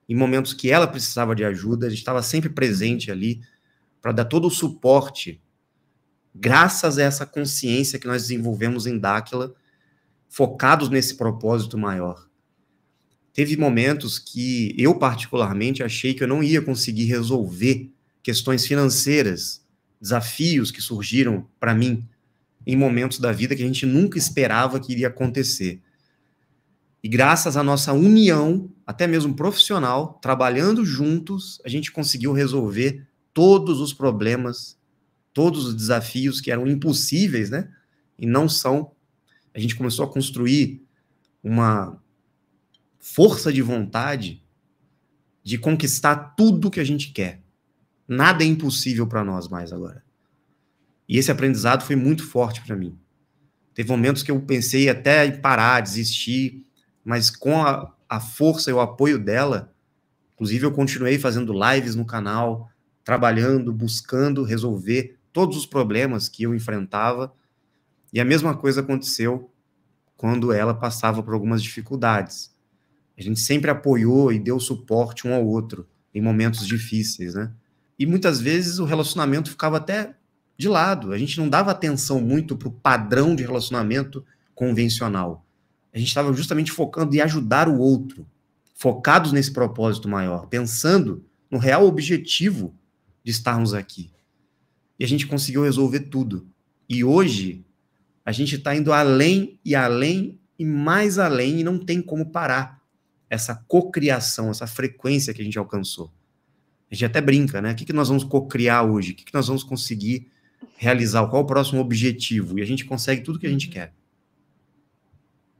em momentos que ela precisava de ajuda, a gente estava sempre presente ali para dar todo o suporte, graças a essa consciência que nós desenvolvemos em Dáquila, focados nesse propósito maior. Teve momentos que eu, particularmente, achei que eu não ia conseguir resolver questões financeiras, desafios que surgiram para mim em momentos da vida que a gente nunca esperava que iria acontecer. E graças à nossa união, até mesmo profissional, trabalhando juntos, a gente conseguiu resolver todos os problemas, todos os desafios que eram impossíveis, né? E não são. A gente começou a construir uma força de vontade de conquistar tudo que a gente quer. Nada é impossível para nós mais agora. E esse aprendizado foi muito forte para mim. Teve momentos que eu pensei até em parar, desistir, mas com a força e o apoio dela, inclusive eu continuei fazendo lives no canal, trabalhando, buscando resolver todos os problemas que eu enfrentava, e a mesma coisa aconteceu quando ela passava por algumas dificuldades. A gente sempre apoiou e deu suporte um ao outro em momentos difíceis, né? E muitas vezes o relacionamento ficava até de lado, a gente não dava atenção muito para o padrão de relacionamento convencional. A gente estava justamente focando em ajudar o outro, focados nesse propósito maior, pensando no real objetivo de estarmos aqui. E a gente conseguiu resolver tudo. E hoje, a gente está indo além e mais além, e não tem como parar essa cocriação, essa frequência que a gente alcançou. A gente até brinca, né? O que nós vamos cocriar hoje? O que nós vamos conseguir realizar? Qual é o próximo objetivo? E a gente consegue tudo que a gente quer.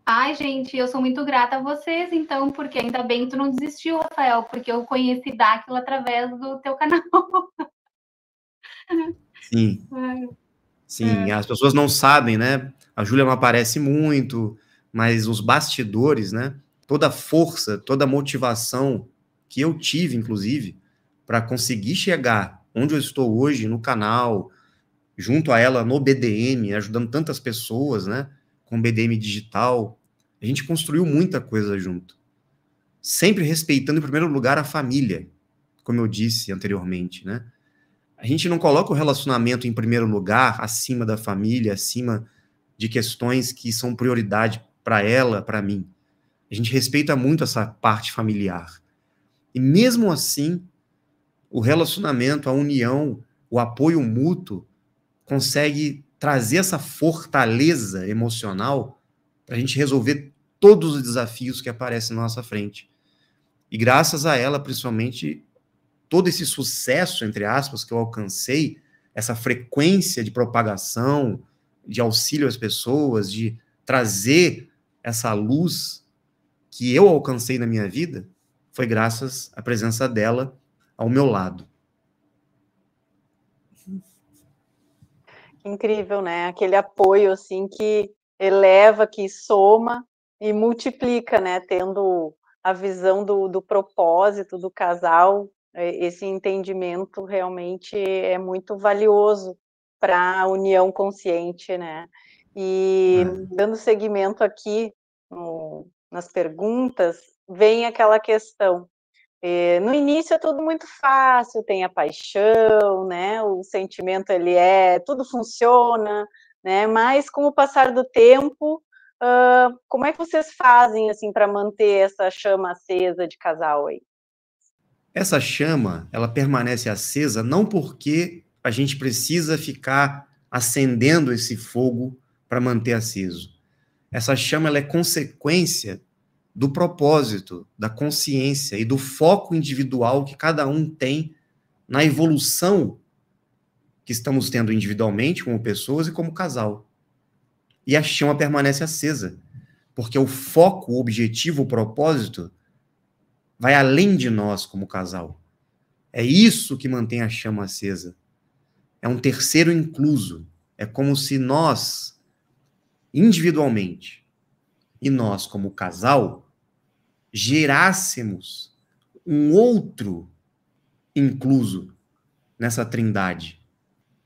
Ai, gente, eu sou muito grata a vocês, então, porque ainda bem que tu não desistiu, Rafael, porque eu conheci Dáquila através do teu canal. Sim. Sim, as pessoas não sabem, né? A Júlia não aparece muito, mas os bastidores, né? Toda a força, toda a motivação que eu tive, inclusive, para conseguir chegar onde eu estou hoje no canal, junto a ela no BDM, ajudando tantas pessoas, né? Com BDM digital, a gente construiu muita coisa junto. Sempre respeitando, em primeiro lugar, a família, como eu disse anteriormente, né? A gente não coloca o relacionamento em primeiro lugar, acima da família, acima de questões que são prioridade para ela, para mim. A gente respeita muito essa parte familiar. E mesmo assim, o relacionamento, a união, o apoio mútuo consegue trazer essa fortaleza emocional para a gente resolver todos os desafios que aparecem na nossa frente. E graças a ela, principalmente, todo esse sucesso, entre aspas, que eu alcancei, essa frequência de propagação, de auxílio às pessoas, de trazer essa luz que eu alcancei na minha vida, foi graças à presença dela ao meu lado. Incrível, né? Aquele apoio, assim, que eleva, que soma e multiplica, né? Tendo a visão do propósito do casal, esse entendimento realmente é muito valioso para a união consciente, né? E dando seguimento aqui nas perguntas, vem aquela questão. No início é tudo muito fácil, tem a paixão, né? O sentimento tudo funciona, né? Mas com o passar do tempo, como é que vocês fazem assim para manter essa chama acesa de casal aí? Essa chama, ela permanece acesa não porque a gente precisa ficar acendendo esse fogo para manter aceso. Essa chama, ela é consequência do propósito, da consciência e do foco individual que cada um tem na evolução que estamos tendo individualmente como pessoas e como casal. E a chama permanece acesa, porque o foco, o objetivo, o propósito vai além de nós como casal. É isso que mantém a chama acesa. É um terceiro incluso. É como se nós, individualmente, e nós como casal, gerássemos um outro incluso nessa trindade.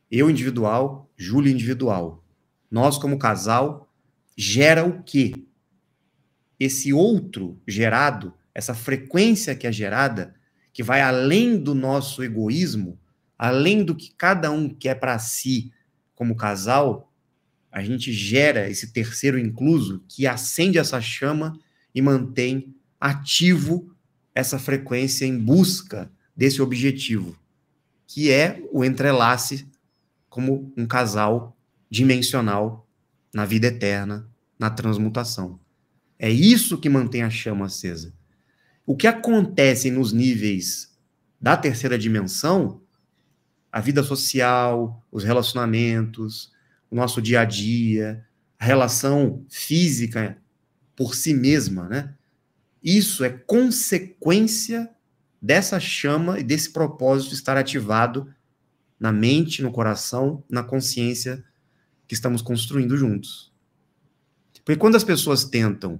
Eu individual, Júlia individual. Nós como casal gera o quê? Esse outro gerado, essa frequência que é gerada, que vai além do nosso egoísmo, além do que cada um quer para si como casal, a gente gera esse terceiro incluso que acende essa chama e mantém ativo essa frequência em busca desse objetivo. que é o entrelace como um casal dimensional na vida eterna, na transmutação. É isso que mantém a chama acesa. O que acontece nos níveis da terceira dimensão, a vida social, os relacionamentos, o nosso dia a dia, a relação física por si mesma, né? Isso é consequência dessa chama e desse propósito estar ativado na mente, no coração, na consciência que estamos construindo juntos. Porque quando as pessoas tentam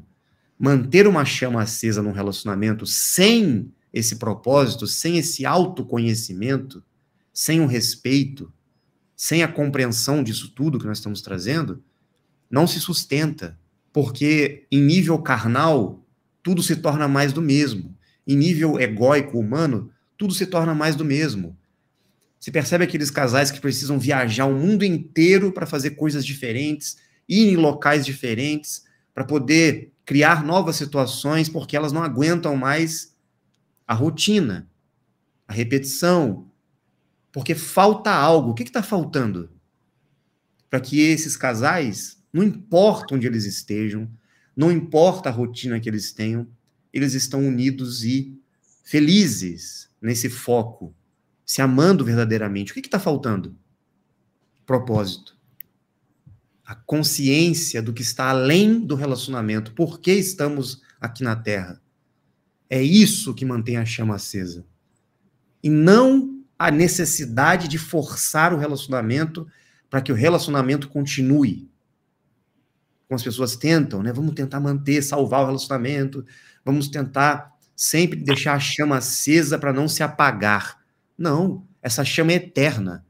manter uma chama acesa num relacionamento sem esse propósito, sem esse autoconhecimento, sem o respeito, sem a compreensão disso tudo que nós estamos trazendo, não se sustenta. Porque em nível carnal, tudo se torna mais do mesmo. Em nível egóico humano, tudo se torna mais do mesmo. Você percebe aqueles casais que precisam viajar o mundo inteiro para fazer coisas diferentes, ir em locais diferentes, para poder criar novas situações, porque elas não aguentam mais a rotina, a repetição, porque falta algo. O que está faltando? Para que esses casais, não importa onde eles estejam, não importa a rotina que eles tenham, eles estão unidos e felizes nesse foco, se amando verdadeiramente. O que está faltando? Propósito. A consciência do que está além do relacionamento. Por que estamos aqui na Terra? É isso que mantém a chama acesa. E não a necessidade de forçar o relacionamento para que o relacionamento continue. Como as pessoas tentam, né? Vamos tentar manter, salvar o relacionamento, vamos tentar sempre deixar a chama acesa para não se apagar. Não, essa chama é eterna,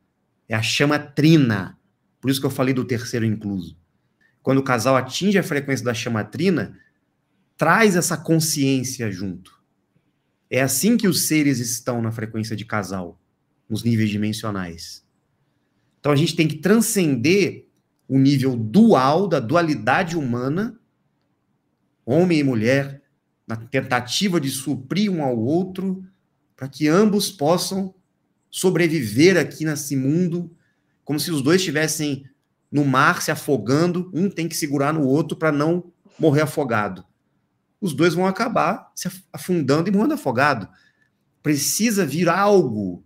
é a chama trina. Por isso que eu falei do terceiro incluso. Quando o casal atinge a frequência da chama trina, traz essa consciência junto. É assim que os seres estão na frequência de casal, nos níveis dimensionais. Então a gente tem que transcender o nível dual, da dualidade humana, homem e mulher, na tentativa de suprir um ao outro, para que ambos possam sobreviver aqui nesse mundo, como se os dois estivessem no mar se afogando, um tem que segurar no outro para não morrer afogado. Os dois vão acabar se afundando e morrendo afogado. Precisa vir algo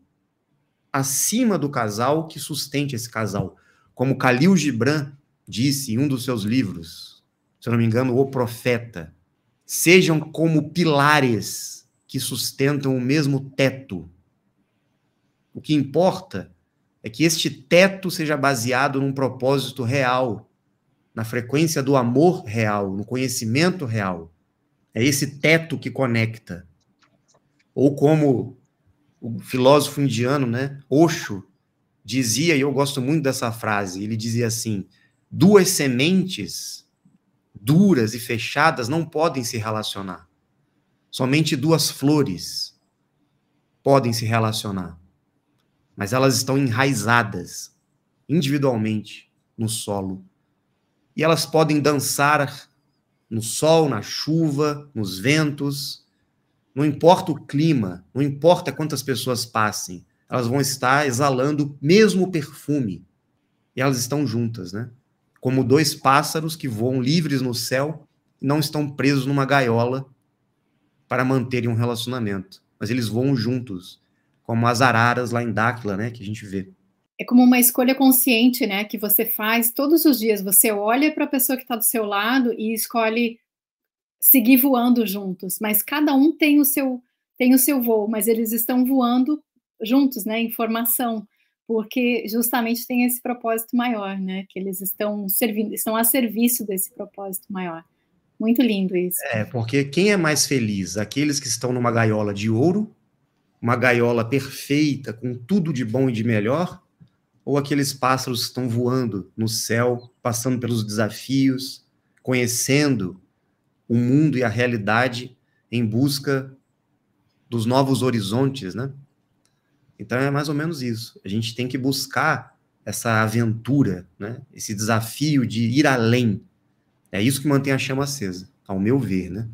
acima do casal que sustente esse casal. Como Khalil Gibran disse em um dos seus livros, se eu não me engano, O Profeta, sejam como pilares que sustentam o mesmo teto. O que importa é que este teto seja baseado num propósito real, na frequência do amor real, no conhecimento real. É esse teto que conecta. Ou como o filósofo indiano, né, Osho, dizia, e eu gosto muito dessa frase, ele dizia assim: duas sementes duras e fechadas não podem se relacionar. Somente duas flores podem se relacionar. Mas elas estão enraizadas individualmente no solo. E elas podem dançar no sol, na chuva, nos ventos. Não importa o clima, não importa quantas pessoas passem, elas vão estar exalando o mesmo perfume. E elas estão juntas, né? Como dois pássaros que voam livres no céu e não estão presos numa gaiola para manterem um relacionamento. Mas eles voam juntos, como as araras lá em Dáquila, né? Que a gente vê. É como uma escolha consciente, né? Que você faz todos os dias. Você olha para a pessoa que está do seu lado e escolhe seguir voando juntos. Mas cada um tem o seu voo, mas eles estão voando juntos, né? Em formação, porque justamente tem esse propósito maior, né? Que eles estão a serviço desse propósito maior. Muito lindo isso. É, porque quem é mais feliz? Aqueles que estão numa gaiola de ouro, uma gaiola perfeita, com tudo de bom e de melhor, ou aqueles pássaros que estão voando no céu, passando pelos desafios, conhecendo o mundo e a realidade em busca dos novos horizontes, né? Então é mais ou menos isso. A gente tem que buscar essa aventura, né? Esse desafio de ir além. É isso que mantém a chama acesa, ao meu ver, né?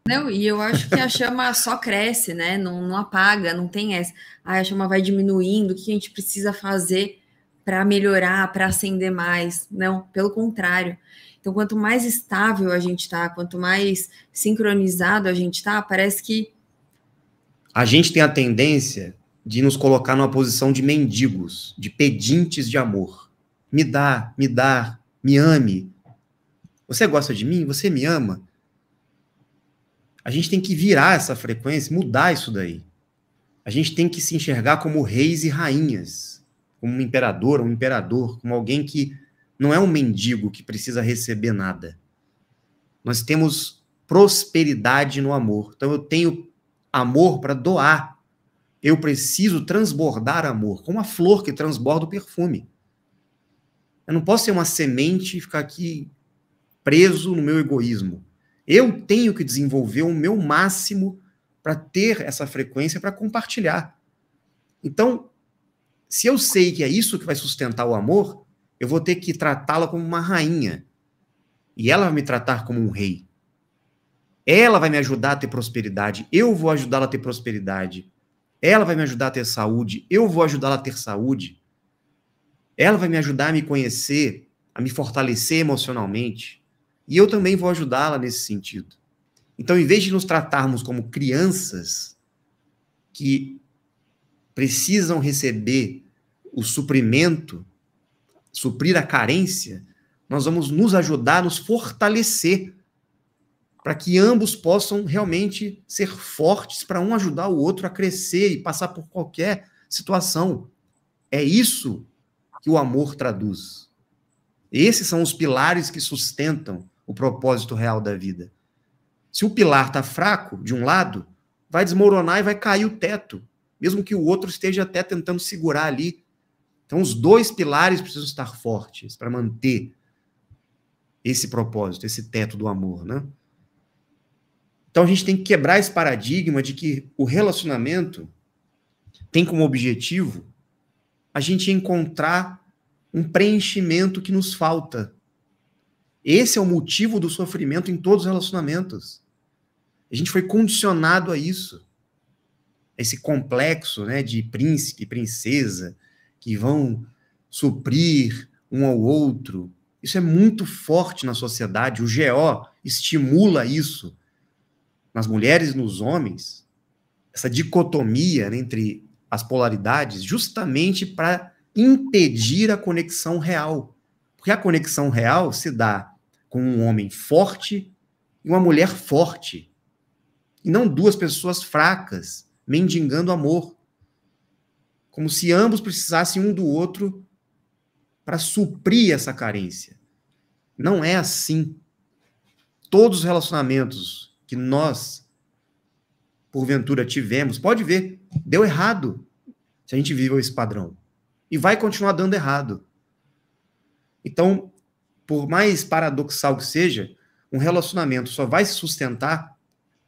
Não, e eu acho que a chama só cresce, né? Não apaga, não tem essa. A chama vai diminuindo, o que a gente precisa fazer para melhorar, para acender mais? Não, pelo contrário. Então, quanto mais estável a gente tá, quanto mais sincronizado a gente tá, parece que... A gente tem a tendência de nos colocar numa posição de mendigos, de pedintes de amor. Me dá, me ame. Você gosta de mim? Você me ama? A gente tem que virar essa frequência, mudar isso daí. A gente tem que se enxergar como reis e rainhas, como um imperador, um imperador, como alguém que não é um mendigo que precisa receber nada. Nós temos prosperidade no amor. Então eu tenho amor para doar. Eu preciso transbordar amor, como a flor que transborda o perfume. Eu não posso ser uma semente e ficar aqui preso no meu egoísmo. Eu tenho que desenvolver o meu máximo para ter essa frequência para compartilhar. Então, se eu sei que é isso que vai sustentar o amor, eu vou ter que tratá-la como uma rainha. E ela vai me tratar como um rei. Ela vai me ajudar a ter prosperidade. Eu vou ajudá-la a ter prosperidade. Ela vai me ajudar a ter saúde. Eu vou ajudá-la a ter saúde. Ela vai me ajudar a me conhecer, a me fortalecer emocionalmente. E eu também vou ajudá-la nesse sentido. Então, em vez de nos tratarmos como crianças que precisam receber o suprimento, suprir a carência, nós vamos nos ajudar a nos fortalecer para que ambos possam realmente ser fortes para um ajudar o outro a crescer e passar por qualquer situação. É isso que o amor traduz. Esses são os pilares que sustentam o propósito real da vida. Se o pilar está fraco, de um lado, vai desmoronar e vai cair o teto, mesmo que o outro esteja até tentando segurar ali. Então, os dois pilares precisam estar fortes para manter esse propósito, esse teto do amor, né? Então, a gente tem que quebrar esse paradigma de que o relacionamento tem como objetivo a gente encontrar um preenchimento que nos falta. Esse é o motivo do sofrimento em todos os relacionamentos. A gente foi condicionado a isso. Esse complexo, né, de príncipe e princesa que vão suprir um ao outro. Isso é muito forte na sociedade. O GO estimula isso nas mulheres e nos homens, essa dicotomia, né, entre as polaridades, justamente para impedir a conexão real. Porque a conexão real se dá com um homem forte e uma mulher forte. E não duas pessoas fracas, mendigando amor. Como se ambos precisassem um do outro para suprir essa carência. Não é assim. Todos os relacionamentos que nós, porventura, tivemos, pode ver, deu errado se a gente viveu esse padrão. E vai continuar dando errado. Então, por mais paradoxal que seja, um relacionamento só vai se sustentar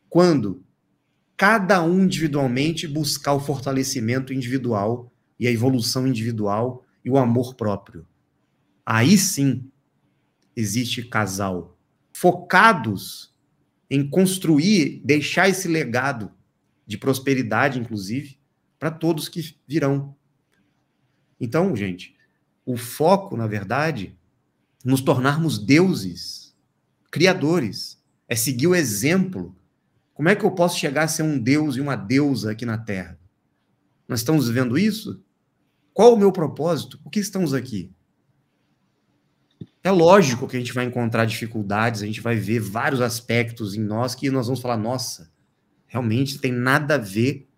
quando cada um individualmente buscar o fortalecimento individual e a evolução individual e o amor próprio. Aí sim existe casal. Focados em construir, deixar esse legado de prosperidade, inclusive, para todos que virão. Então, gente, o foco, na verdade, nos tornarmos deuses, criadores, é seguir o exemplo. Como é que eu posso chegar a ser um deus e uma deusa aqui na Terra? Nós estamos vivendo isso? Qual o meu propósito? Por que estamos aqui? É lógico que a gente vai encontrar dificuldades, a gente vai ver vários aspectos em nós que nós vamos falar, nossa, realmente tem nada a ver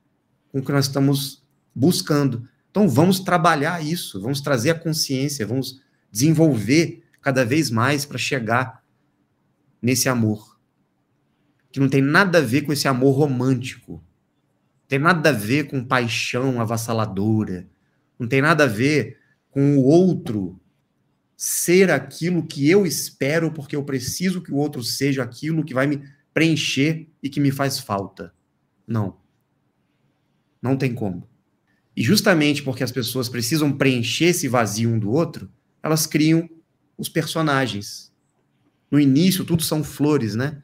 com o que nós estamos buscando. Então vamos trabalhar isso, vamos trazer a consciência, vamos desenvolver cada vez mais para chegar nesse amor. Que não tem nada a ver com esse amor romântico, não tem nada a ver com paixão avassaladora, não tem nada a ver com o outro ser aquilo que eu espero, porque eu preciso que o outro seja aquilo que vai me preencher e que me faz falta. Não. Não tem como. E justamente porque as pessoas precisam preencher esse vazio um do outro, elas criam os personagens. No início, tudo são flores, né?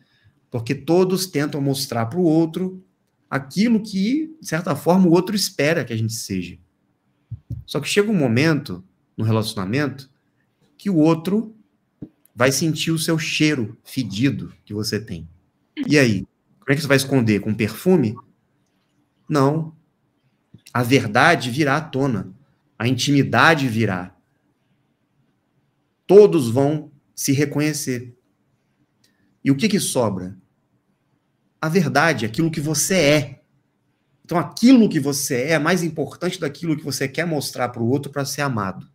porque todos tentam mostrar para o outro aquilo que, de certa forma, o outro espera que a gente seja. Só que chega um momento no relacionamento que o outro vai sentir o seu cheiro fedido que você tem. E aí? Como é que você vai esconder? Com perfume? Não. A verdade virá à tona. A intimidade virá. Todos vão se reconhecer. E o que sobra? A verdade, aquilo que você é. Então, aquilo que você é mais importante daquilo que você quer mostrar para o outro para ser amado.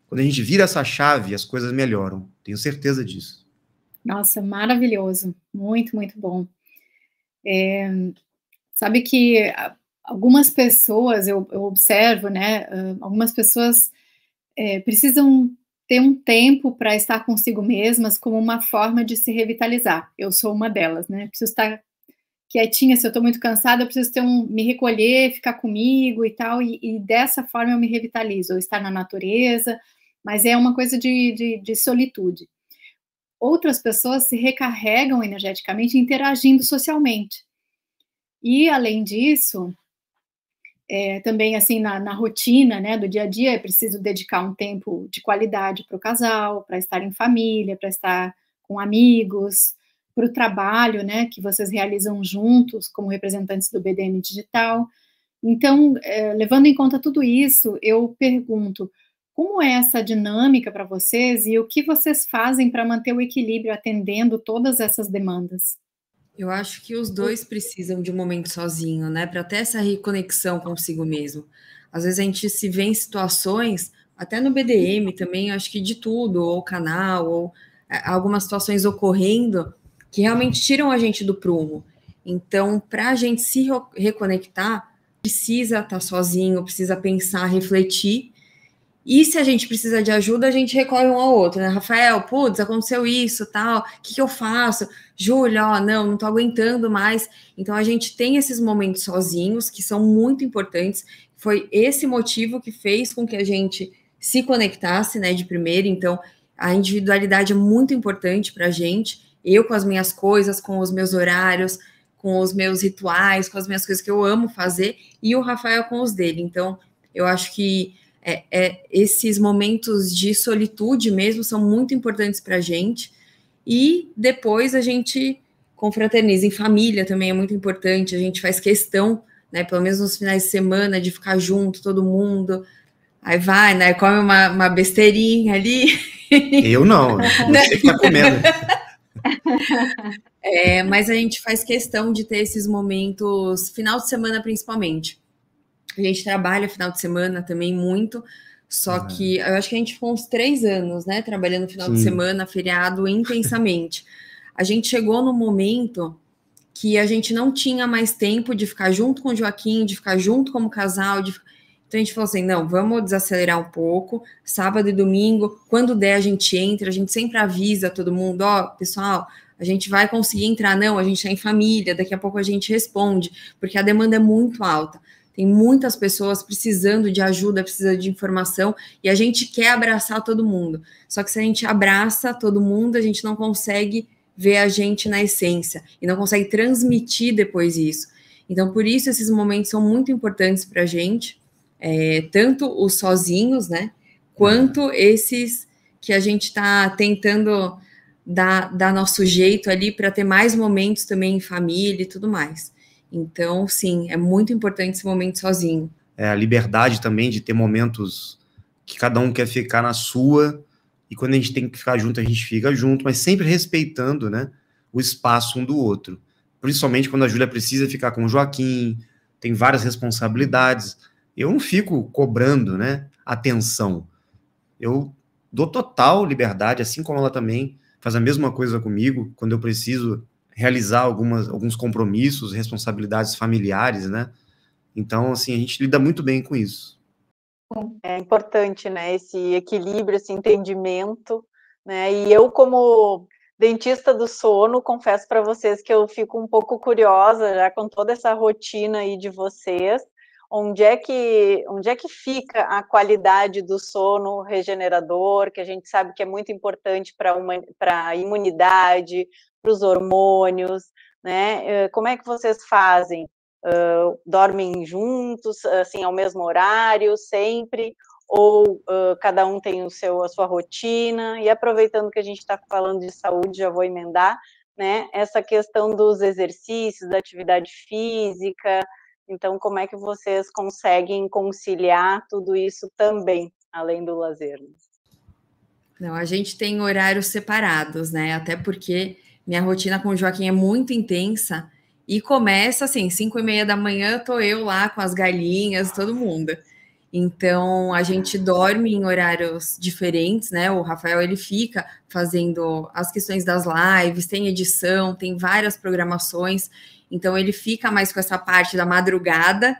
Quando a gente vira essa chave, as coisas melhoram. Tenho certeza disso. Nossa, maravilhoso. Muito, muito bom. Sabe que algumas pessoas, eu observo, né? Algumas pessoas precisam ter um tempo para estar consigo mesmas como uma forma de se revitalizar. Eu sou uma delas, né? Preciso estar quietinha, se eu estou muito cansada, eu preciso me recolher, ficar comigo e tal, e dessa forma eu me revitalizo, ou estar na natureza, mas é uma coisa de solitude. Outras pessoas se recarregam energeticamente interagindo socialmente. E, além disso, também, assim, na rotina, né, do dia a dia, é preciso dedicar um tempo de qualidade para o casal, para estar em família, para estar com amigos, para o trabalho, né, que vocês realizam juntos como representantes do BDM Digital. Então, levando em conta tudo isso, eu pergunto, como é essa dinâmica para vocês e o que vocês fazem para manter o equilíbrio atendendo todas essas demandas? Eu acho que os dois precisam de um momento sozinho, né, para ter essa reconexão consigo mesmo. Às vezes a gente se vê em situações, até no BDM também, acho que de tudo, ou canal, ou algumas situações ocorrendo que realmente tiram a gente do prumo. Então, para a gente se reconectar, precisa estar sozinho, precisa pensar, refletir. E se a gente precisa de ajuda, a gente recorre um ao outro, né? Rafael, putz, aconteceu isso, tal, o que eu faço? Júlia, ó, não tô aguentando mais. Então, a gente tem esses momentos sozinhos, que são muito importantes. Foi esse motivo que fez com que a gente se conectasse, né, de primeira. Então, a individualidade é muito importante para a gente. Eu com as minhas coisas, com os meus horários, com os meus rituais, com as minhas coisas que eu amo fazer, e o Rafael com os dele. Então, eu acho que esses momentos de solitude mesmo são muito importantes para a gente, e depois a gente confraterniza em família, também é muito importante, a gente faz questão, né, pelo menos nos finais de semana, de ficar junto, todo mundo, aí vai, né, come uma besteirinha ali. Eu não, você que tá comendo. Mas a gente faz questão de ter esses momentos, final de semana principalmente. A gente trabalha final de semana também muito, só que eu acho que a gente ficou uns 3 anos, né, trabalhando final de semana, feriado, intensamente. A gente chegou no momento que a gente não tinha mais tempo de ficar junto com o Joaquim, de ficar junto como casal, então a gente falou assim, não, vamos desacelerar um pouco, sábado e domingo, quando der a gente entra, a gente sempre avisa todo mundo, ó, pessoal, a gente vai conseguir entrar, não, a gente tá em família, daqui a pouco a gente responde, porque a demanda é muito alta. Tem muitas pessoas precisando de ajuda, precisando de informação, e a gente quer abraçar todo mundo. Só que se a gente abraça todo mundo, a gente não consegue ver a gente na essência, e não consegue transmitir depois isso. Então, por isso, esses momentos são muito importantes para a gente, tanto os sozinhos, né, quanto esses que a gente está tentando dar nosso jeito ali para ter mais momentos também em família e tudo mais. Então, sim, é muito importante esse momento sozinho. A liberdade também de ter momentos que cada um quer ficar na sua, e quando a gente tem que ficar junto, a gente fica junto, mas sempre respeitando, né, o espaço um do outro. Principalmente quando a Júlia precisa ficar com o Joaquim, tem várias responsabilidades. Eu não fico cobrando, né, atenção. Eu dou total liberdade, assim como ela também faz a mesma coisa comigo, quando eu preciso realizar alguns compromissos, responsabilidades familiares, né? Então, assim, a gente lida muito bem com isso. É importante, né, esse equilíbrio, esse entendimento, né, e eu, como dentista do sono, confesso para vocês que eu fico um pouco curiosa, já com toda essa rotina aí de vocês, onde é que fica a qualidade do sono regenerador, que a gente sabe que é muito importante para a imunidade, para os hormônios, né? Como é que vocês fazem? Dormem juntos, assim, ao mesmo horário, sempre? Ou cada um tem a sua rotina? E aproveitando que a gente está falando de saúde, já vou emendar, né? Essa questão dos exercícios, da atividade física. Então, como é que vocês conseguem conciliar tudo isso também, além do lazer? Não, a gente tem horários separados, né? Até porque minha rotina com o Joaquim é muito intensa e começa assim, 5:30 da manhã, tô eu lá com as galinhas, todo mundo. Então, a gente dorme em horários diferentes, né? O Rafael, ele fica fazendo as questões das lives, tem edição, tem várias programações. Então, ele fica mais com essa parte da madrugada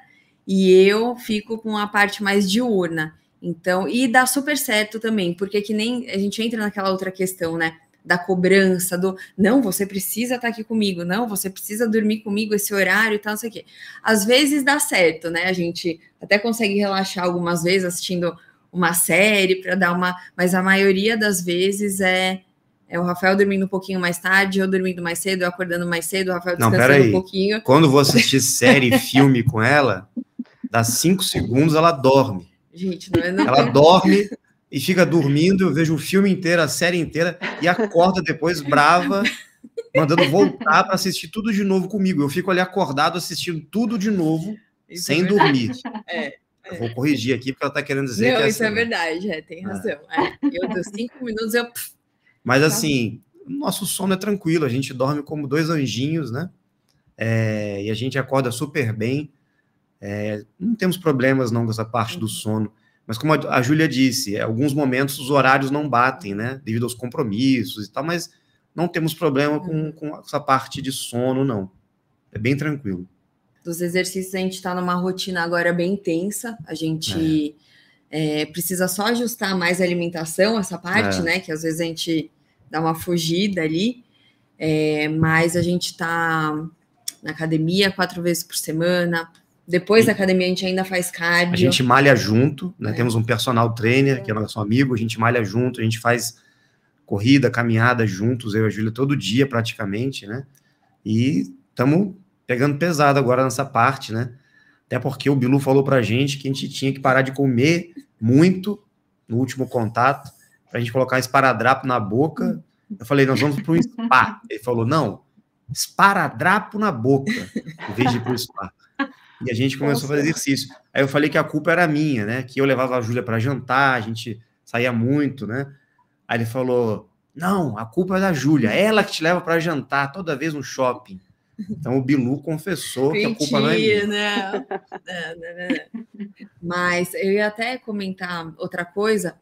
e eu fico com a parte mais diurna. Então, e dá super certo também, porque que nem a gente entra naquela outra questão, né? Da cobrança, do não, você precisa estar aqui comigo, não, você precisa dormir comigo esse horário e tal, não sei o quê. Às vezes dá certo, né? A gente até consegue relaxar algumas vezes assistindo uma série para dar uma. Mas a maioria das vezes é o Rafael dormindo um pouquinho mais tarde, eu dormindo mais cedo, eu acordando mais cedo, o Rafael descansando um pouquinho. Quando vou assistir série, filme com ela, dá 5 segundos, ela dorme. Gente, não. Ela dorme e fica dormindo, eu vejo o filme inteiro, a série inteira, e acorda depois brava, mandando voltar para assistir tudo de novo comigo. Eu fico ali acordado assistindo tudo de novo, isso sem dormir. Eu vou corrigir aqui, porque ela está querendo dizer não, que é isso assim, é verdade, tem razão. Eu dou 5 minutos, eu... Mas assim, nosso sono é tranquilo, a gente dorme como 2 anjinhos, né? E a gente acorda super bem. Não temos problemas não com essa parte do sono. Mas como a Júlia disse, em alguns momentos os horários não batem, né? Devido aos compromissos e tal, mas não temos problema com essa parte de sono, não. É bem tranquilo. Dos exercícios, a gente está numa rotina agora bem intensa. A gente precisa só ajustar mais a alimentação, essa parte, né? Que às vezes a gente dá uma fugida ali. Mas a gente está na academia 4 vezes por semana. Depois da academia, a gente ainda faz cardio. A gente malha junto, né? Temos um personal trainer, que é nosso amigo, a gente malha junto, a gente faz corrida, caminhada juntos, eu e a Júlia, todo dia praticamente, né? E estamos pegando pesado agora nessa parte, né? Até porque o Bilu falou pra gente que a gente tinha que parar de comer muito no último contato, pra gente colocar esparadrapo na boca. Eu falei, nós vamos para um spa. Ele falou, não, esparadrapo na boca, em vez de ir pro spa. E a gente começou a fazer exercício. Aí eu falei que a culpa era minha, né? Que eu levava a Júlia para jantar, a gente saía muito, né? Aí ele falou, não, a culpa é da Júlia, ela que te leva para jantar toda vez no shopping. Então o Bilu confessou que a culpa não é minha. Não. Mas eu ia até comentar outra coisa.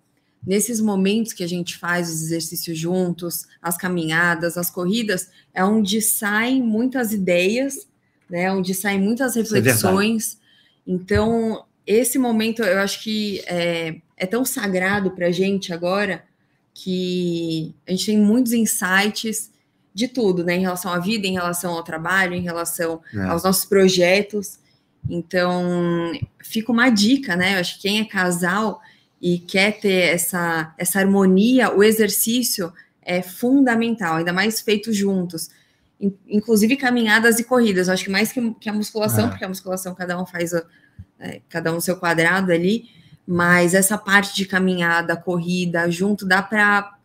Nesses momentos que a gente faz os exercícios juntos, as caminhadas, as corridas, é onde saem muitas ideias, né, onde saem muitas reflexões. Então, esse momento eu acho que é tão sagrado para a gente agora, que a gente tem muitos insights de tudo, né, em relação à vida, em relação ao trabalho, em relação aos nossos projetos. Então, fica uma dica, né, eu acho que quem é casal e quer ter essa harmonia, o exercício é fundamental, ainda mais feito juntos. Inclusive caminhadas e corridas, eu acho que mais que a musculação, porque a musculação cada um faz cada um seu quadrado ali, mas essa parte de caminhada, corrida, junto, dá para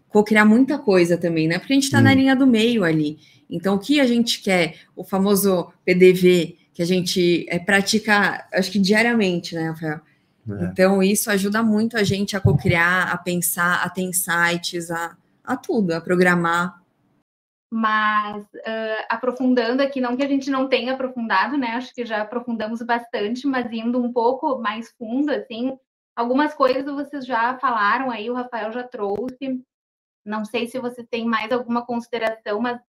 co-criar muita coisa também, né? Porque a gente está na linha do meio ali. Então, o que a gente quer, o famoso PDV, que a gente pratica, acho que diariamente, né, Rafael? Então, isso ajuda muito a gente a co-criar, a pensar, a ter insights, a tudo, a programar. Mas aprofundando aqui, não que a gente não tenha aprofundado, né? Acho que já aprofundamos bastante, mas indo um pouco mais fundo, assim, algumas coisas vocês já falaram aí, o Rafael já trouxe. Não sei se você tem mais alguma consideração, mas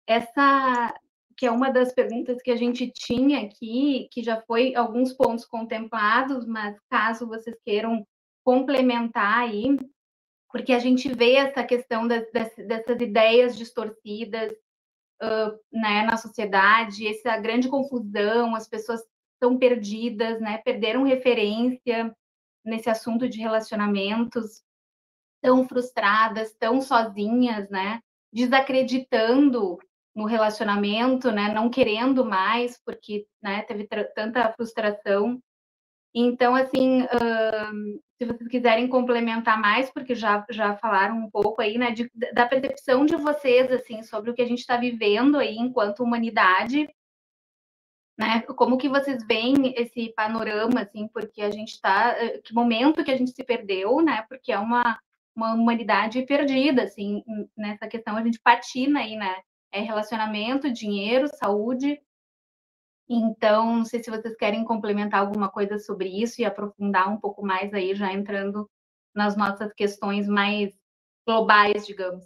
essa que é uma das perguntas que a gente tinha aqui, que já foi alguns pontos contemplados, mas caso vocês queiram complementar aí, porque a gente vê essa questão dessas ideias distorcidas né, na sociedade, essa grande confusão, as pessoas estão perdidas, né, perderam referência nesse assunto de relacionamentos, tão frustradas, tão sozinhas, né? desacreditando no relacionamento, né, não querendo mais, porque, né, teve tanta frustração. Então, assim, se vocês quiserem complementar mais, porque já falaram um pouco aí, né, da percepção de vocês, assim, sobre o que a gente está vivendo aí enquanto humanidade, né, como que vocês veem esse panorama, assim, porque a gente está, que momento que a gente se perdeu, né, porque é uma humanidade perdida, assim, nessa questão a gente patina aí, né, relacionamento, dinheiro, saúde. Então, não sei se vocês querem complementar alguma coisa sobre isso e aprofundar um pouco mais aí, já entrando nas nossas questões mais globais, digamos.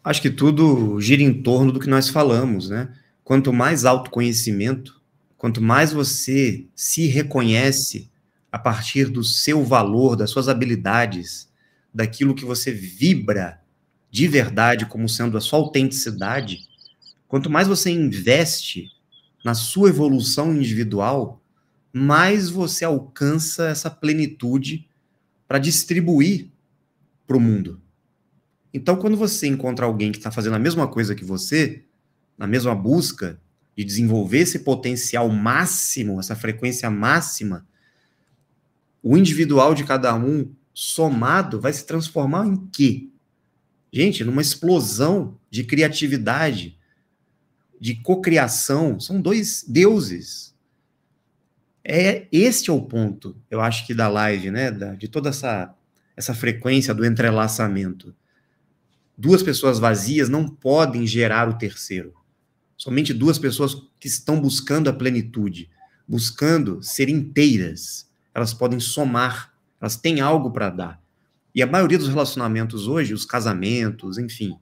Acho que tudo gira em torno do que nós falamos, né? Quanto mais autoconhecimento, quanto mais você se reconhece a partir do seu valor, das suas habilidades, daquilo que você vibra de verdade como sendo a sua autenticidade, quanto mais você investe na sua evolução individual, mais você alcança essa plenitude para distribuir para o mundo. Então, quando você encontra alguém que está fazendo a mesma coisa que você, na mesma busca de desenvolver esse potencial máximo, essa frequência máxima, o individual de cada um somado vai se transformar em quê? Gente, numa explosão de criatividade, de cocriação. São dois deuses. Este é o ponto, eu acho que da live, né? De toda essa frequência do entrelaçamento. Duas pessoas vazias não podem gerar o terceiro. Somente duas pessoas que estão buscando a plenitude, buscando ser inteiras, elas podem somar, elas têm algo para dar. E a maioria dos relacionamentos hoje, os casamentos, enfim,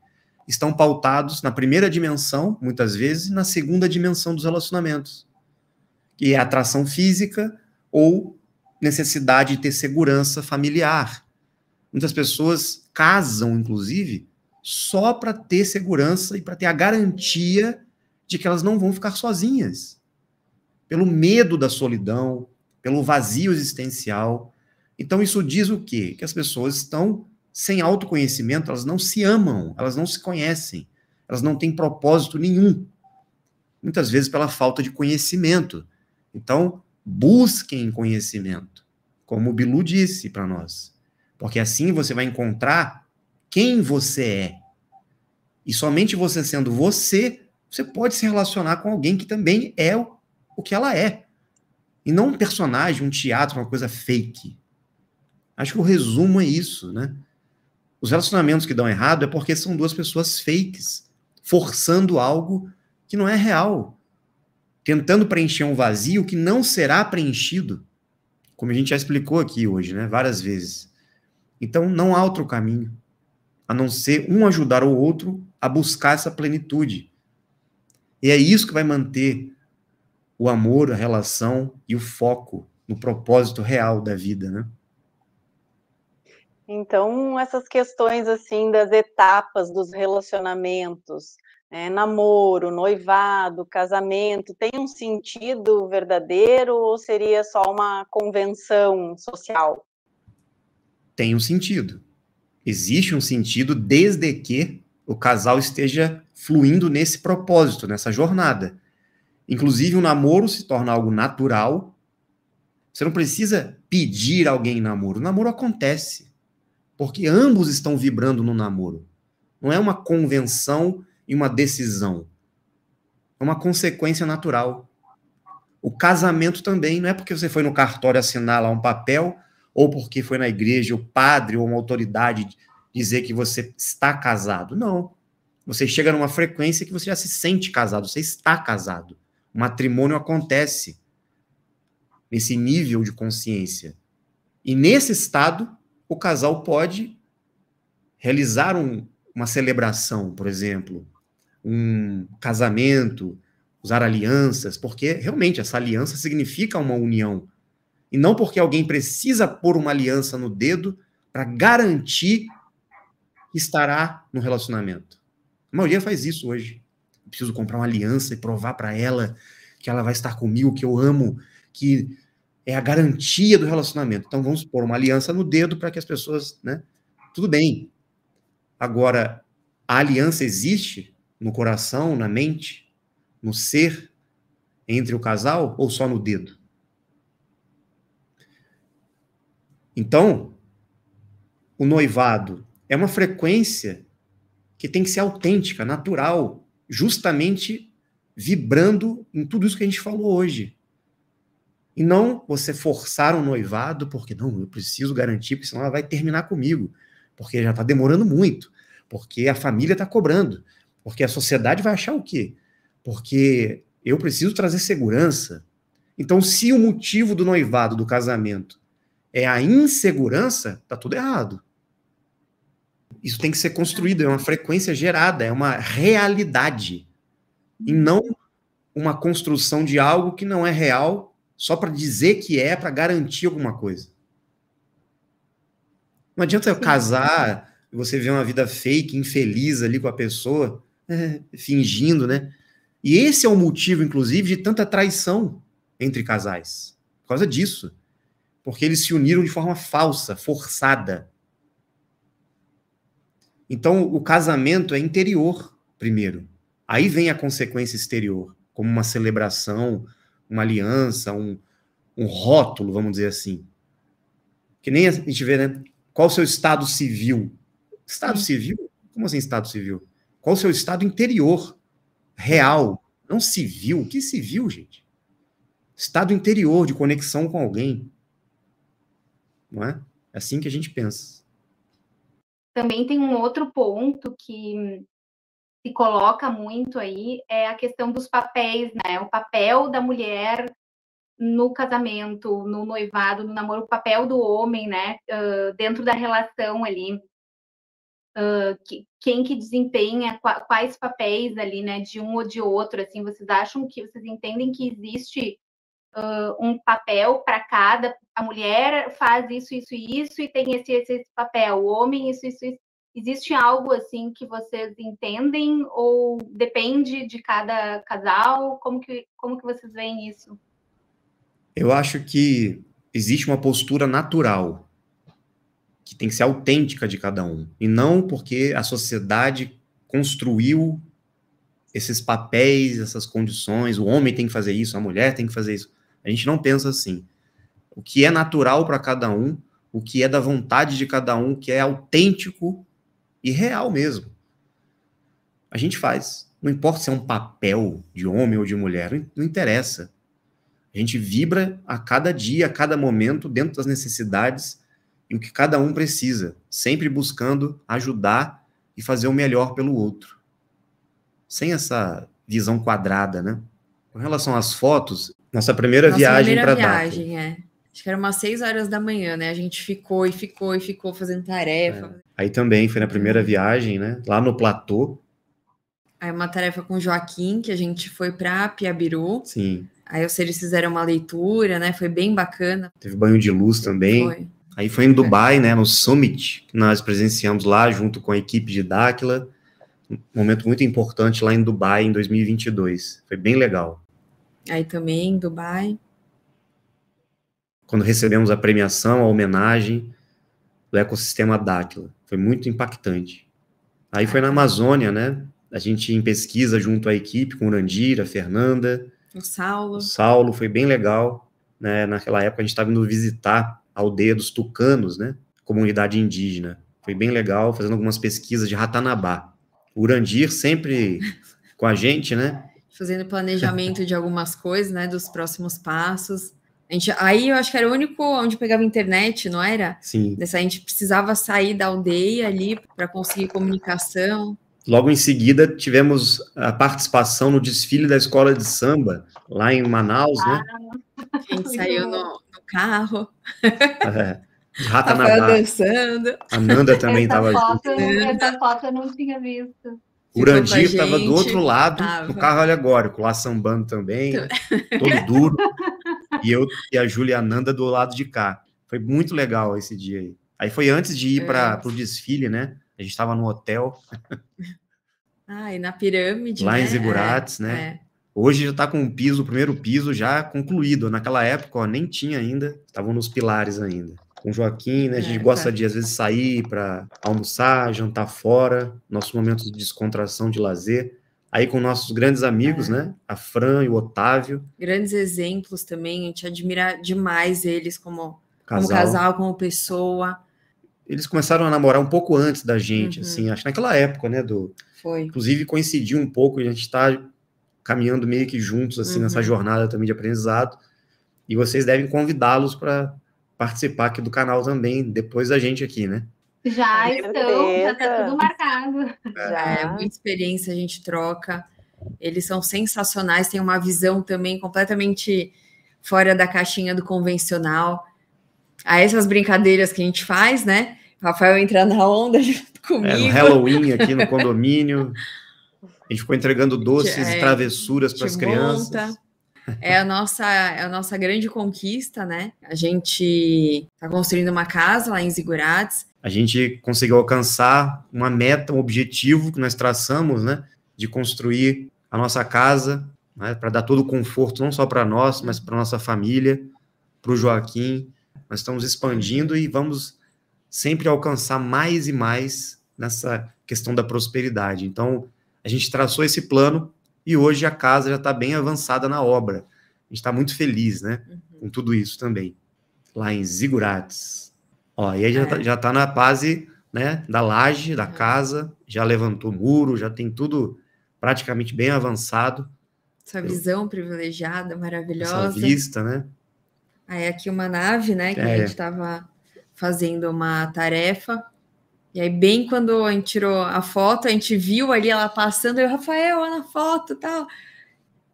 estão pautados na primeira dimensão, muitas vezes, e na segunda dimensão dos relacionamentos, que é a atração física ou necessidade de ter segurança familiar. Muitas pessoas casam, inclusive, só para ter segurança e para ter a garantia de que elas não vão ficar sozinhas. Pelo medo da solidão, pelo vazio existencial. Então, isso diz o quê? Que as pessoas estão sem autoconhecimento, elas não se amam, elas não se conhecem, elas não têm propósito nenhum. Muitas vezes pela falta de conhecimento. Então, busquem conhecimento, como o Bilu disse para nós. Porque assim você vai encontrar quem você é. E somente você sendo você, você pode se relacionar com alguém que também é o que ela é. E não um personagem, um teatro, uma coisa fake. Acho que o resumo é isso, né? Os relacionamentos que dão errado é porque são duas pessoas fakes, forçando algo que não é real, tentando preencher um vazio que não será preenchido, como a gente já explicou aqui hoje, né? Várias vezes. Então, não há outro caminho, a não ser um ajudar o outro a buscar essa plenitude. E é isso que vai manter o amor, a relação e o foco no propósito real da vida, né? Então, essas questões, assim, das etapas dos relacionamentos, namoro, noivado, casamento, tem um sentido verdadeiro ou seria só uma convenção social? Tem um sentido. Existe um sentido desde que o casal esteja fluindo nesse propósito, nessa jornada. Inclusive, o namoro se torna algo natural. Você não precisa pedir alguém em namoro. O namoro acontece. Porque ambos estão vibrando no namoro. Não é uma convenção e uma decisão. É uma consequência natural. O casamento também, não é porque você foi no cartório assinar lá um papel, ou porque foi na igreja o padre ou uma autoridade dizer que você está casado. Não. Você chega numa frequência que você já se sente casado, você está casado. O matrimônio acontece nesse nível de consciência. E nesse estado, o casal pode realizar uma celebração, por exemplo, um casamento, usar alianças, porque realmente essa aliança significa uma união. E não porque alguém precisa pôr uma aliança no dedo para garantir que estará no relacionamento. A maioria faz isso hoje. Eu preciso comprar uma aliança e provar para ela que ela vai estar comigo, que eu amo, que é a garantia do relacionamento. Então vamos pôr uma aliança no dedo para que as pessoas, né? Tudo bem. Agora, A aliança existe no coração, na mente, no ser entre o casal ou só no dedo? Então, o noivado é uma frequência que tem que ser autêntica, natural, justamente vibrando em tudo isso que a gente falou hoje. E não você forçar um noivado, porque não, eu preciso garantir, porque senão ela vai terminar comigo, porque já está demorando muito, porque a família está cobrando, porque a sociedade vai achar o quê? Porque eu preciso trazer segurança. Então, se o motivo do noivado, do casamento, é a insegurança, está tudo errado. Isso tem que ser construído, é uma frequência gerada, é uma realidade, e não uma construção de algo que não é real, só para dizer que é, para garantir alguma coisa. Não adianta eu casar e você ver uma vida fake, infeliz ali com a pessoa, fingindo, né? E esse é o motivo, inclusive, de tanta traição entre casais. Por causa disso. Porque eles se uniram de forma falsa, forçada. Então, o casamento é interior, primeiro. Aí vem a consequência exterior, como uma celebração, uma aliança, um rótulo, vamos dizer assim. Que nem a gente vê, né? Qual o seu estado civil? Estado civil? Como assim estado civil? Qual o seu estado interior? Real, não civil. Que civil, gente? Estado interior de conexão com alguém. Não é? É assim que a gente pensa. Também tem um outro ponto que se coloca muito aí, é a questão dos papéis, né? O papel da mulher no casamento, no noivado, no namoro, o papel do homem, né? Dentro da relação ali. Quem que desempenha quais papéis ali, né? De um ou de outro, assim, vocês entendem que existe um papel para cada, a mulher faz isso e tem esse papel, o homem isso. Existe algo assim que vocês entendem ou depende de cada casal? Como que vocês veem isso? Eu acho que existe uma postura natural que tem que ser autêntica de cada um, e não porque a sociedade construiu esses papéis, essas condições, o homem tem que fazer isso, a mulher tem que fazer isso. A gente não pensa assim. O que é natural para cada um, o que é da vontade de cada um, que é autêntico e real mesmo. A gente faz. Não importa se é um papel de homem ou de mulher, não interessa. A gente vibra a cada dia, a cada momento, dentro das necessidades e o que cada um precisa, sempre buscando ajudar e fazer o melhor pelo outro. Sem essa visão quadrada, né? Com relação às fotos, nossa primeira viagem para Dáquila. Acho que era umas 6 horas da manhã, né? A gente ficou fazendo tarefa. Aí também foi na primeira viagem, né? Lá no platô. Aí uma tarefa com o Joaquim, que a gente foi para Piabiru. Sim. Aí eles fizeram uma leitura, né? Foi bem bacana. Teve banho de luz também. Foi. Aí foi em Dubai, né? No Summit, que nós presenciamos lá junto com a equipe de Dáquila. Um momento muito importante lá em Dubai, em 2022. Foi bem legal. Aí também em Dubai. Quando recebemos a premiação, a homenagem do ecossistema Dáquila. Foi muito impactante. Aí foi na Amazônia, né? A gente em pesquisa junto à equipe, com o Urandira, a Fernanda. O Saulo. O Saulo, foi bem legal. Né? Naquela época a gente estava indo visitar a aldeia dos Tucanos, né? Comunidade indígena. Foi bem legal, fazendo algumas pesquisas de Ratanabá. O Urandir sempre com a gente, né? Fazendo planejamento de algumas coisas, né? Dos próximos passos. Aí eu acho que era o único onde pegava internet, não era? Sim. A gente precisava sair da aldeia ali para conseguir comunicação. Logo em seguida, tivemos a participação no desfile da escola de samba, lá em Manaus, né? A gente saiu no carro. Ratanabá. Dançando. A Nanda também estava junto. Essa foto eu não tinha visto. O Urandir estava do outro lado, no carro, olha agora, lá sambando também, né? Todo duro. E eu e a Júlia e a Nanda do lado de cá. Foi muito legal esse dia aí. Aí foi antes de ir para o desfile, né? A gente estava no hotel. E na pirâmide, lá em Zigurates, né? Hoje já está com o primeiro piso já concluído. Naquela época, nem tinha ainda, estavam nos pilares ainda. com o Joaquim, né? A gente gosta de, às vezes, sair para almoçar, jantar fora, nossos momentos de descontração, de lazer. Aí com nossos grandes amigos, né? A Fran e o Otávio. Grandes exemplos também, a gente admira demais eles como casal, como pessoa. Eles começaram a namorar um pouco antes da gente, assim, acho que naquela época, né? Foi. Inclusive coincidiu um pouco, e a gente está caminhando meio que juntos, assim, nessa jornada também de aprendizado. E vocês devem convidá-los para participar aqui do canal também, depois da gente aqui, né? Já estão, já tá tudo marcado. Muita experiência a gente troca. Eles são sensacionais, têm uma visão também completamente fora da caixinha do convencional. A essas brincadeiras que a gente faz, né? O Rafael entra na onda junto comigo. No Halloween aqui no condomínio. A gente ficou entregando doces e travessuras para as crianças. É a nossa grande conquista, né? A gente está construindo uma casa lá em Zigurates. A gente conseguiu alcançar uma meta, um objetivo que nós traçamos, né? De construir a nossa casa, né, para dar todo o conforto, não só para nós, mas para nossa família, para o Joaquim. Nós estamos expandindo e vamos sempre alcançar mais e mais nessa questão da prosperidade. Então, a gente traçou esse plano e hoje a casa já está bem avançada na obra. A gente está muito feliz, né? Com tudo isso também. Lá em Zigurates. Ó, e aí já tá na base, né, da laje, da casa, já levantou muro, já tem tudo praticamente bem avançado. Essa visão privilegiada, maravilhosa. Essa vista, né? Aí aqui uma nave, né, que a gente estava fazendo uma tarefa, e aí bem quando a gente tirou a foto, a gente viu ali ela passando, e o Rafael, olha na foto e tal.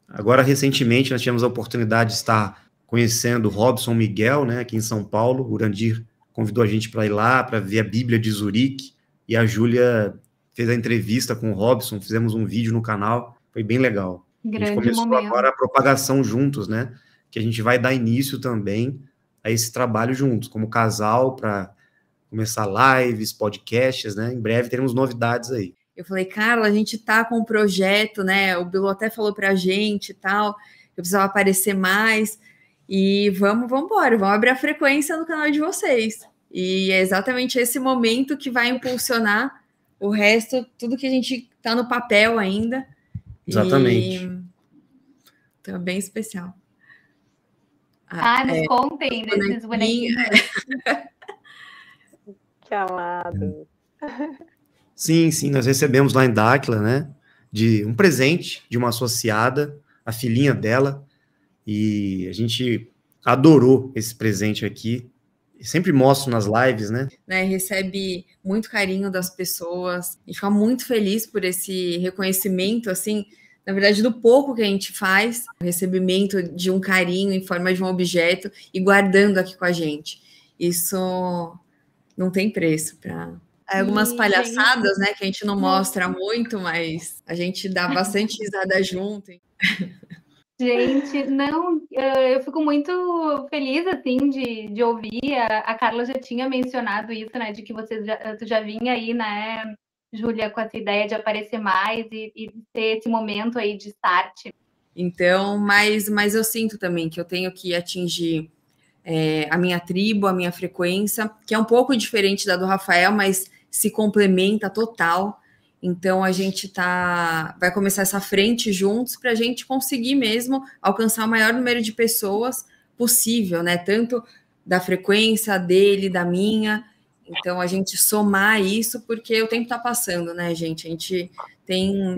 Agora, recentemente, nós tivemos a oportunidade de estar conhecendo o Robson Miguel, né, aqui em São Paulo. O Urandir convidou a gente para ir lá, para ver a Bíblia de Zurique, e a Júlia fez a entrevista com o Robson, fizemos um vídeo no canal, foi bem legal. Grande a gente começou momento. Agora a propagação juntos, né, que a gente vai dar início também a esse trabalho juntos, como casal, para começar lives, podcasts, né, em breve teremos novidades aí. Eu falei, Carla, a gente tá com um projeto, né, o Bilu até falou pra gente e tal, eu precisava aparecer mais, e vamos embora, vamos abrir a frequência no canal de vocês. E é exatamente esse momento que vai impulsionar o resto, tudo que a gente tá no papel ainda. Exatamente. Então é bem especial. Nos contem desses bonequinhos. Que amado. Sim, nós recebemos lá em Dáquila, né, de um presente de uma associada, a filhinha dela, e a gente adorou esse presente aqui. Sempre mostro nas lives, né? Recebe muito carinho das pessoas e fica muito feliz por esse reconhecimento, assim, na verdade, do pouco que a gente faz, o recebimento de um carinho em forma de um objeto e guardando aqui com a gente. Isso não tem preço para... Algumas palhaçadas, né, que a gente não mostra muito, mas a gente dá bastante risada junto. Gente, eu fico muito feliz, assim, de ouvir. A Carla já tinha mencionado isso, né, de que tu já vinha aí, né, Júlia, com essa ideia de aparecer mais e ter esse momento aí de start. Então, mas eu sinto também que eu tenho que atingir a minha tribo, a minha frequência, que é um pouco diferente da do Rafael, mas se complementa total. Então, a gente vai começar essa frente juntos para a gente conseguir mesmo alcançar o maior número de pessoas possível, né? Tanto da frequência dele, da minha. Então, a gente somar isso, porque o tempo está passando, né, gente? A gente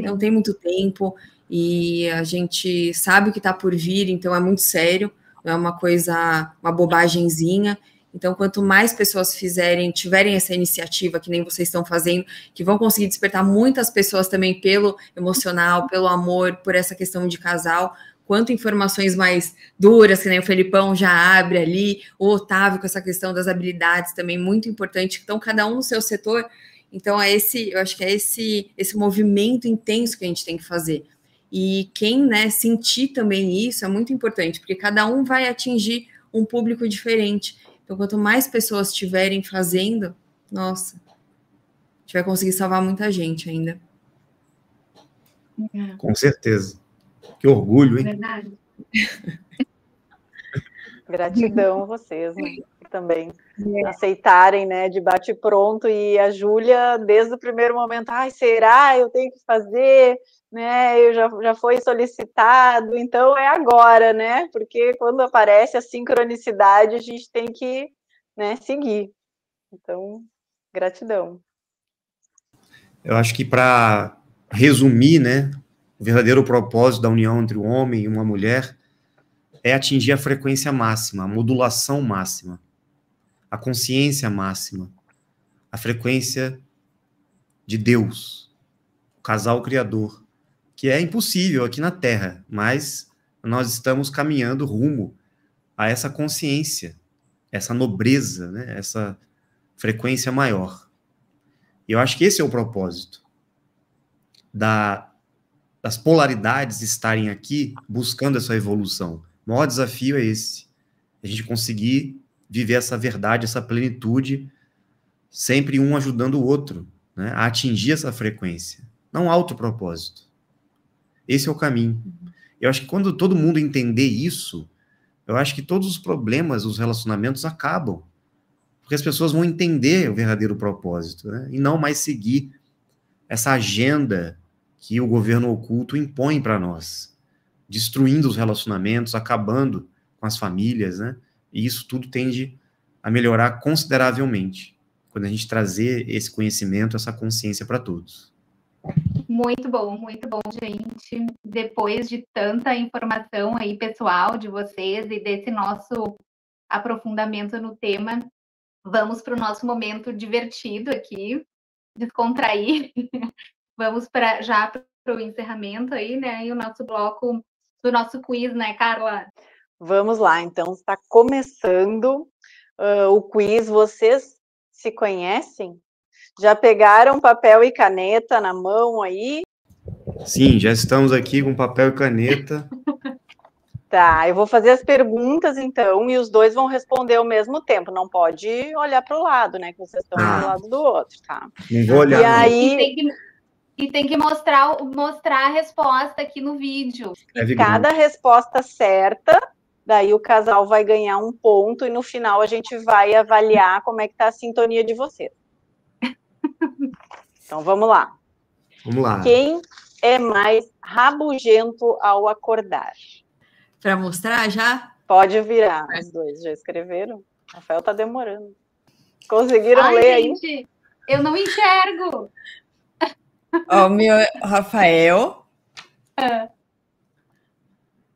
não tem muito tempo e a gente sabe o que está por vir, então é muito sério, não é uma bobagemzinha. Então, quanto mais pessoas tiverem essa iniciativa, que nem vocês estão fazendo, que vão conseguir despertar muitas pessoas também pelo emocional, pelo amor, por essa questão de casal, quanto informações mais duras, que nem o Felipão já abre ali, o Otávio com essa questão das habilidades também muito importante, então cada um no seu setor. Então, eu acho que é esse movimento intenso que a gente tem que fazer. E quem, né, sentir também isso é muito importante, porque cada um vai atingir um público diferente. Então, quanto mais pessoas estiverem fazendo, nossa, a gente vai conseguir salvar muita gente ainda. Com certeza. Que orgulho, hein? Verdade. Gratidão a vocês, né? também aceitarem, né, de bate pronto, e a Júlia, desde o primeiro momento, ai, será? Eu tenho que fazer, né, eu já foi solicitado, então é agora, né, porque quando aparece a sincronicidade, a gente tem que, né, seguir. Então, gratidão. Eu acho que para resumir, né, o verdadeiro propósito da união entre um homem e uma mulher é atingir a frequência máxima, a modulação máxima, a consciência máxima, a frequência de Deus, o casal criador, que é impossível aqui na Terra, mas nós estamos caminhando rumo a essa consciência, essa nobreza, né, essa frequência maior. E eu acho que esse é o propósito das polaridades estarem aqui buscando essa evolução. O maior desafio é esse, a gente conseguir viver essa verdade, essa plenitude, sempre um ajudando o outro, né, a atingir essa frequência. Não autopropósito. Esse é o caminho. Eu acho que quando todo mundo entender isso, eu acho que todos os problemas, os relacionamentos acabam. Porque as pessoas vão entender o verdadeiro propósito, né, e não mais seguir essa agenda que o governo oculto impõe para nós, destruindo os relacionamentos, acabando com as famílias, né? E isso tudo tende a melhorar consideravelmente quando a gente trazer esse conhecimento, essa consciência para todos. Muito bom, gente. Depois de tanta informação aí, pessoal, de vocês e desse nosso aprofundamento no tema, vamos para o nosso momento divertido aqui, descontrair. Vamos já para o encerramento aí, né? E o nosso bloco do nosso quiz, né, Carla? Vamos lá, então está começando o quiz. Vocês se conhecem? Já pegaram papel e caneta na mão aí? Sim, já estamos aqui com papel e caneta. Tá, eu vou fazer as perguntas então, e os dois vão responder ao mesmo tempo. Não pode olhar para o lado, né? Que vocês estão um do lado do outro, tá? Não vou olhar. E aí... E tem que mostrar a resposta aqui no vídeo. E cada resposta certa, daí o casal vai ganhar um ponto, e no final a gente vai avaliar como é que tá a sintonia de vocês. Então, vamos lá. Vamos lá. Quem é mais rabugento ao acordar? Para mostrar já? Pode virar. Os dois já escreveram? O Rafael tá demorando. Conseguiram ler gente, aí? Eu não enxergo. Ó, o meu Rafael.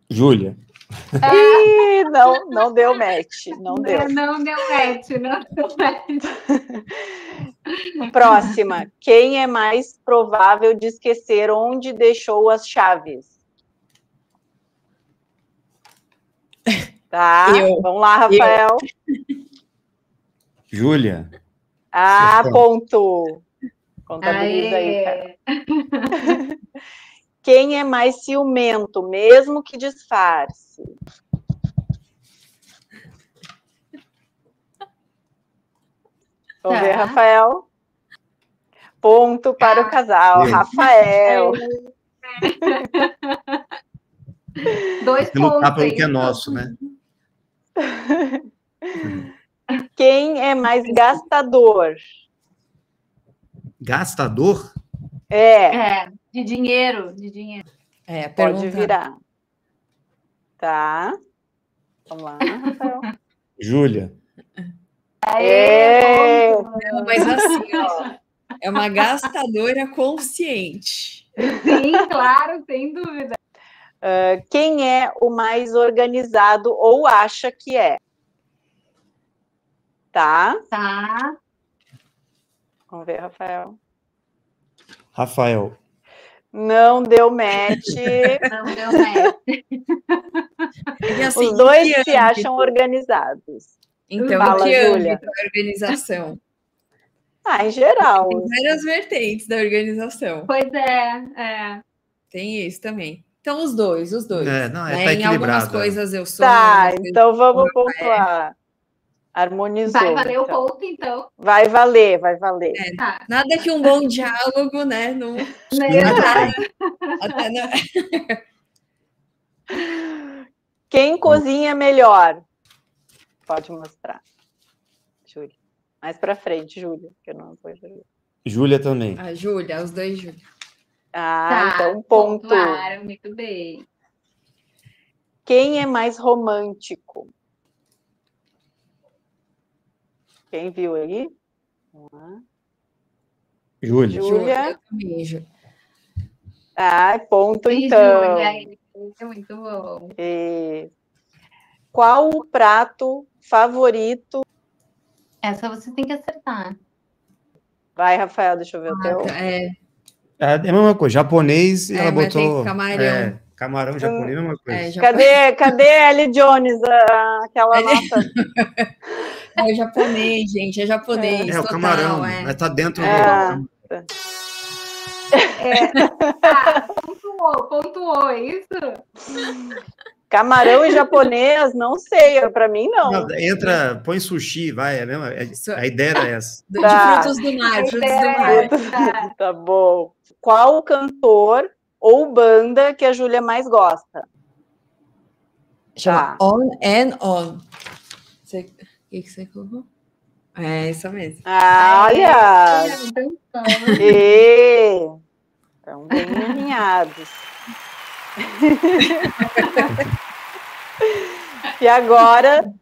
Júlia. Ih, não deu match. Não deu. Não deu match. Próxima. Quem é mais provável de esquecer onde deixou as chaves? Tá, vamos lá, Rafael. Júlia. Ah, ponto. Contabiliza aí, cara. Quem é mais ciumento, mesmo que disfarce? Vamos ver, Rafael. Ponto para o casal. Rafael. 2 pontos. Lutar pelo que é nosso, né? Quem é mais gastador? Gastador? De dinheiro. Pode virar. Tá. Vamos lá, Rafael. Júlia. Não, mas assim, ó, é uma gastadora consciente. Sim, claro, sem dúvida. Quem é o mais organizado ou acha que é? Tá. Vamos ver, Rafael. Rafael. Não deu match. Assim, os dois se acham organizados. Então, fala, o que Júlia? âmbito a organização? Em geral. Tem várias vertentes da organização. Pois é. Tem isso também. Então, os dois. Tá Em equilibrado. algumas coisas eu sou... Tá, então vamos pontuar. Harmonizou. Vai valer o ponto, então. Vai valer. Nada que um bom diálogo, né? Não... Quem cozinha melhor? Pode mostrar. Mais para frente, Júlia, que eu não apoio. Júlia também. A Júlia, os dois Júlia. Ah, então ponto. Claro, muito bem. Quem é mais romântico? Quem viu aí? Vamos lá. Júlia. Júlia. Eu também, Júlia. Ah, ponto Sim, então. Júlia, é muito bom. Qual o prato favorito? Essa você tem que acertar. Vai, Rafael, deixa eu ver o teu. É a mesma coisa, japonês, e ela mas tem botou... camarão. Camarão japonês, é a mesma coisa. Cadê Ellie Jones, aquela nossa... É japonês, gente, é japonês. É o total, camarão, mas tá dentro do... Pontuou, isso? Camarão e japonês, não sei, para mim não. Entra, põe sushi, vai, é mesmo, a ideia era essa. De frutos do mar, frutos do mar. Tá bom. Qual cantor ou banda que a Júlia mais gosta? Chama On and On. O que você colocou? É isso mesmo. Olha! Estão bem alinhados. E agora,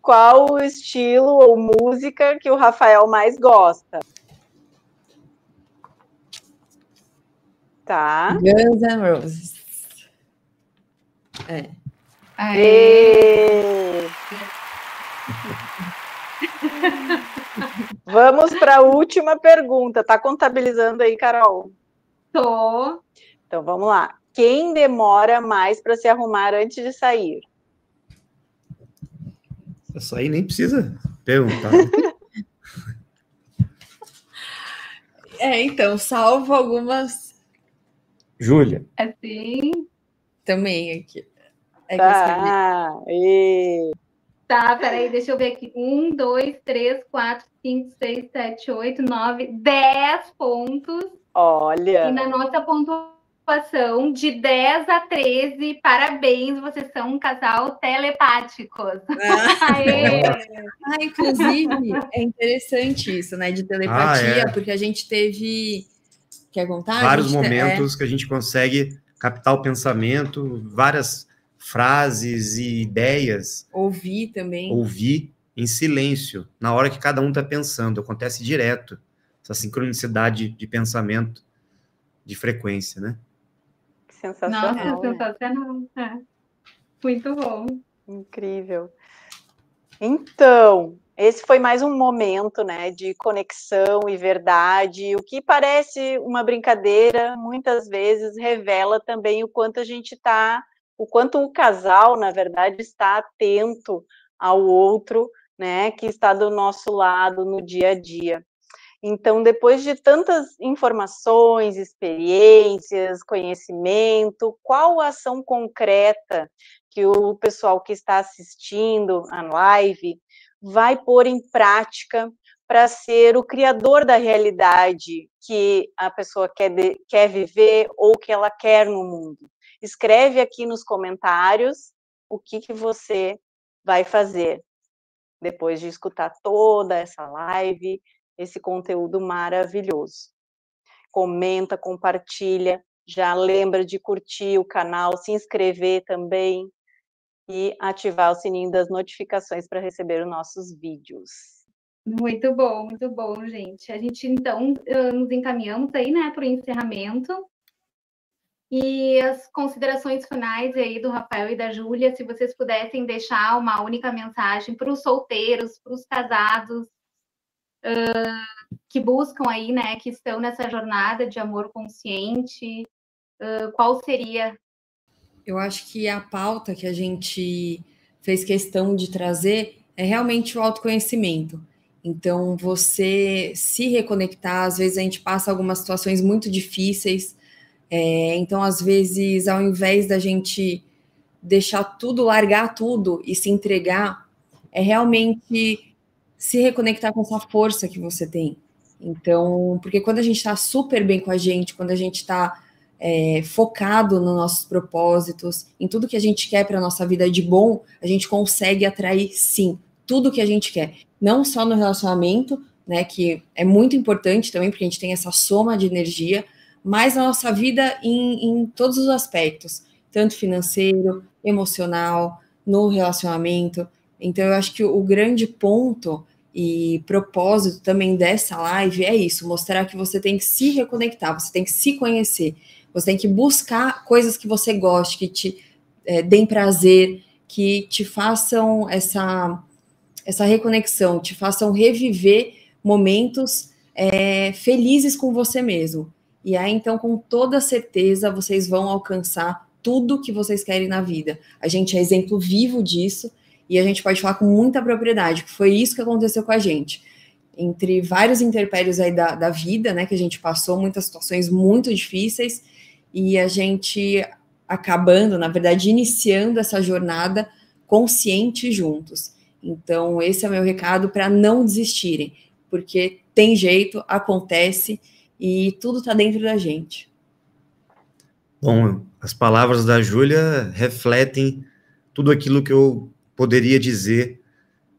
qual o estilo ou música que o Rafael mais gosta? Tá. Guns N' Roses. Vamos para a última pergunta. Tá contabilizando aí, Carol? Tô. Então, vamos lá. Quem demora mais para se arrumar antes de sair? Isso aí nem precisa perguntar. Então, salvo algumas... Júlia. Assim. Também aqui. Tá, peraí, deixa eu ver aqui. 1, 2, 3, 4, 5, 6, 7, 8, 9, 10 pontos. Olha! E na nossa pontuação, de 10 a 13, parabéns, vocês são um casal telepáticos. Inclusive, é interessante isso, né, de telepatia, porque a gente teve... Quer contar? Vários momentos que a gente consegue captar o pensamento, várias frases e ideias. Ouvir também. Ouvir em silêncio, na hora que cada um está pensando. Acontece direto, essa sincronicidade de pensamento, de frequência, né? Sensacional. Nossa, sensacional. Muito bom. Incrível. Então, esse foi mais um momento, né, de conexão e verdade. O que parece uma brincadeira, muitas vezes revela também o quanto a gente está, o quanto o casal, na verdade, está atento ao outro, né, que está do nosso lado no dia a dia. Então, depois de tantas informações, experiências, conhecimento, qual a ação concreta que o pessoal que está assistindo a live vai pôr em prática para ser o criador da realidade que a pessoa quer viver ou que ela quer no mundo? Escreve aqui nos comentários o que você vai fazer depois de escutar toda essa live, esse conteúdo maravilhoso. Comenta, compartilha, já lembra de curtir o canal, se inscrever também e ativar o sininho das notificações para receber os nossos vídeos. Muito bom, gente. A gente, então, nos encaminhamos aí, né, para o encerramento. E as considerações finais aí do Rafael e da Júlia, se vocês pudessem deixar uma única mensagem para os solteiros, para os casados, que buscam aí, né, que estão nessa jornada de amor consciente, qual seria? Eu acho que a pauta que a gente fez questão de trazer é realmente o autoconhecimento. Então, você se reconectar, às vezes a gente passa algumas situações muito difíceis, então, às vezes, ao invés da gente deixar tudo, largar tudo e se entregar, é realmente se reconectar com essa força que você tem. Então, porque quando a gente está super bem com a gente, quando a gente está focado nos nossos propósitos, em tudo que a gente quer para a nossa vida de bom, a gente consegue atrair, sim, tudo que a gente quer. não só no relacionamento, né, que é muito importante também, porque a gente tem essa soma de energia, mas na nossa vida em todos os aspectos, tanto financeiro, emocional, no relacionamento. Então, eu acho que o grande ponto e propósito também dessa live é isso, mostrar que você tem que se reconectar, você tem que se conhecer, você tem que buscar coisas que você goste, que te deem prazer, que te façam essa reconexão, te façam reviver momentos felizes com você mesmo. E aí, então, com toda certeza, vocês vão alcançar tudo que vocês querem na vida. A gente é exemplo vivo disso, e a gente pode falar com muita propriedade, que foi isso que aconteceu com a gente. Entre vários intempéries aí da vida, né, que a gente passou, muitas situações muito difíceis, e a gente acabando, na verdade, iniciando essa jornada consciente juntos. Então, esse é o meu recado para não desistirem, porque tem jeito, acontece, e tudo está dentro da gente. Bom, as palavras da Júlia refletem tudo aquilo que eu poderia dizer.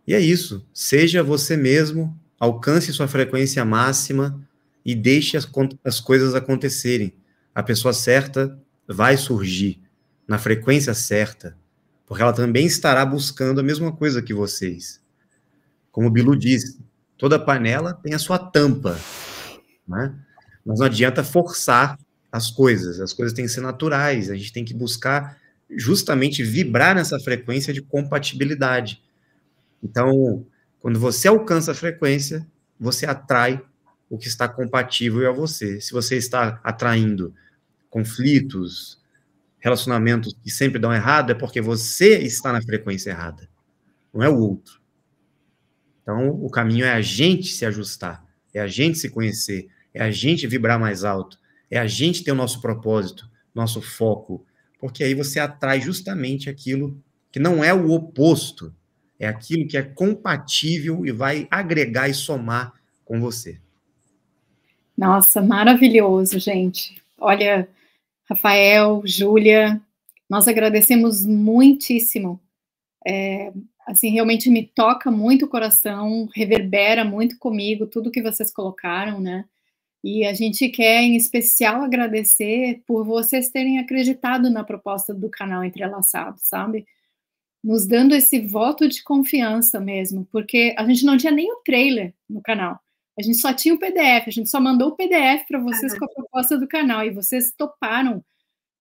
E é isso. Seja você mesmo, alcance sua frequência máxima e deixe as coisas acontecerem. A pessoa certa vai surgir na frequência certa, porque ela também estará buscando a mesma coisa que vocês. Como o Bilu disse, toda panela tem a sua tampa, né? Mas não adianta forçar as coisas têm que ser naturais, a gente tem que buscar justamente vibrar nessa frequência de compatibilidade. Então, quando você alcança a frequência, você atrai o que está compatível a você. Se você está atraindo conflitos, relacionamentos que sempre dão errado, é porque você está na frequência errada, não é o outro. Então, o caminho é a gente se ajustar, é a gente se conhecer, é a gente vibrar mais alto, é a gente ter o nosso propósito, nosso foco, porque aí você atrai justamente aquilo que não é o oposto, é aquilo que é compatível e vai agregar e somar com você. Nossa, maravilhoso, gente. Olha, Rafael, Júlia, nós agradecemos muitíssimo. Assim, realmente me toca muito o coração, reverbera muito comigo tudo que vocês colocaram, né? E a gente quer, em especial, agradecer por vocês terem acreditado na proposta do canal Entrelaçados, sabe? Nos dando esse voto de confiança mesmo, porque a gente não tinha nem o trailer no canal. A gente só tinha o PDF, a gente só mandou o PDF para vocês com a proposta do canal, e vocês toparam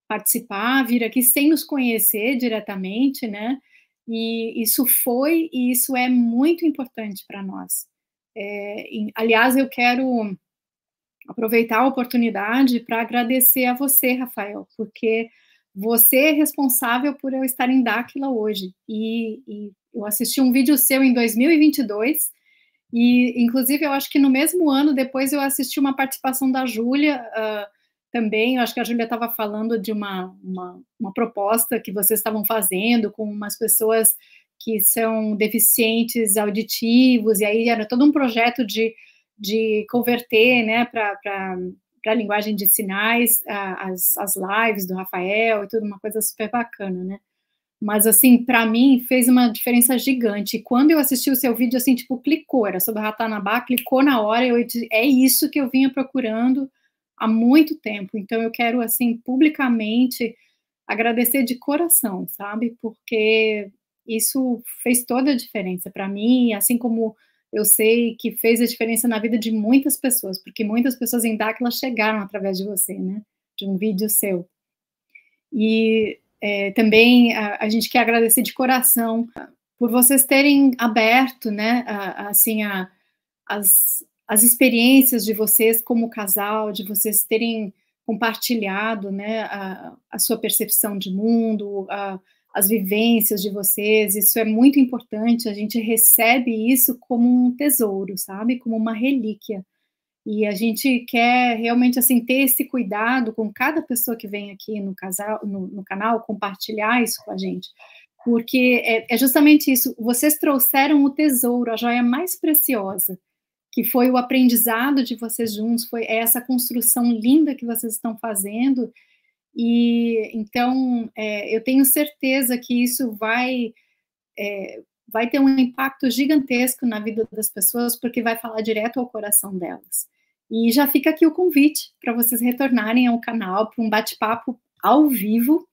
participar, vir aqui sem nos conhecer diretamente, né? E isso é muito importante para nós. Aliás, eu quero aproveitar a oportunidade para agradecer a você, Rafael, porque você é responsável por eu estar em Dáquila hoje. E eu assisti um vídeo seu em 2022, e inclusive eu acho que no mesmo ano depois eu assisti uma participação da Júlia também. Eu acho que a Júlia estava falando de uma proposta que vocês estavam fazendo com umas pessoas que são deficientes auditivos, e aí era todo um projeto de converter, né, para a linguagem de sinais, as lives do Rafael e tudo, uma coisa super bacana, né? Mas, assim, para mim, fez uma diferença gigante. E quando eu assisti o seu vídeo, assim, tipo, clicou, era sobre Ratanabá, clicou na hora, é isso que eu vinha procurando há muito tempo. Então, eu quero, assim, publicamente agradecer de coração, sabe? Porque isso fez toda a diferença para mim, assim como eu sei que fez a diferença na vida de muitas pessoas, porque muitas pessoas em Dáquila chegaram através de você, né? De um vídeo seu. E também a gente quer agradecer de coração por vocês terem aberto, né, assim, as experiências de vocês como casal, de vocês terem compartilhado, né, a sua percepção de mundo, as vivências de vocês. Isso é muito importante, a gente recebe isso como um tesouro, sabe, como uma relíquia. E a gente quer realmente, assim, ter esse cuidado com cada pessoa que vem aqui no canal, compartilhar isso com a gente, porque é justamente isso, vocês trouxeram o tesouro, a joia mais preciosa, que foi o aprendizado de vocês juntos, foi essa construção linda que vocês estão fazendo. E então eu tenho certeza que isso vai vai ter um impacto gigantesco na vida das pessoas, porque vai falar direto ao coração delas. E já fica aqui o convite para vocês retornarem ao canal para um bate-papo ao vivo,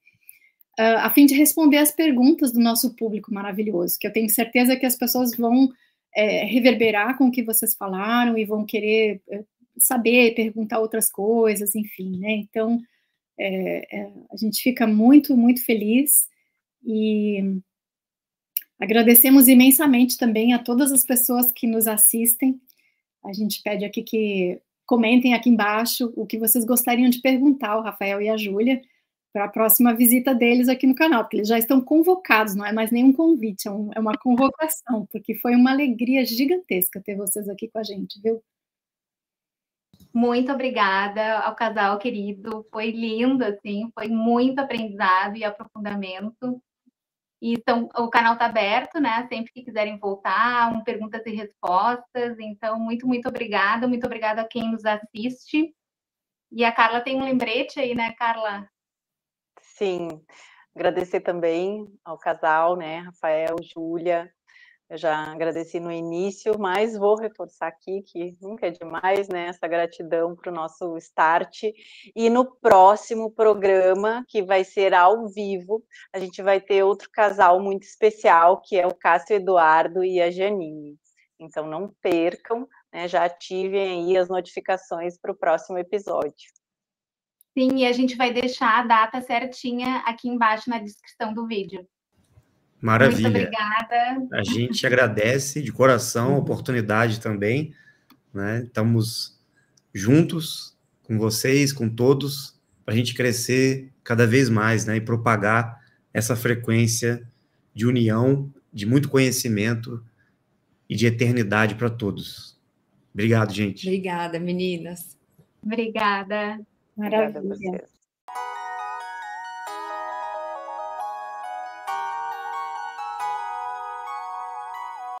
a fim de responder as perguntas do nosso público maravilhoso, que eu tenho certeza que as pessoas vão reverberar com o que vocês falaram e vão querer saber, perguntar outras coisas, enfim, né? Então, a gente fica muito, muito feliz e agradecemos imensamente também a todas as pessoas que nos assistem. A gente pede aqui que comentem aqui embaixo o que vocês gostariam de perguntar ao Rafael e à Júlia para a próxima visita deles aqui no canal, porque eles já estão convocados, não é mais nenhum convite, é uma convocação, porque foi uma alegria gigantesca ter vocês aqui com a gente, viu? Muito obrigada ao casal querido, foi lindo, assim, foi muito aprendizado e aprofundamento. E então, o canal está aberto, né? Sempre que quiserem voltar, perguntas e respostas. Então, muito, muito obrigada a quem nos assiste. E a Carla tem um lembrete aí, né, Carla? Sim, agradecer também ao casal, né, Rafael, Júlia. Eu já agradeci no início, mas vou reforçar aqui que nunca é demais, né, essa gratidão para o nosso start. E no próximo programa, que vai ser ao vivo, a gente vai ter outro casal muito especial, que é o Cássio Eduardo e a Janine. Então não percam, né, já ativem aí as notificações para o próximo episódio. Sim, e a gente vai deixar a data certinha aqui embaixo na descrição do vídeo. Maravilha. Muito obrigada. A gente agradece de coração a oportunidade também, né? Estamos juntos com vocês, com todos, para a gente crescer cada vez mais, né? E propagar essa frequência de união, de muito conhecimento e de eternidade para todos. Obrigado, gente. Obrigada, meninas. Obrigada. Maravilha. Obrigada a vocês.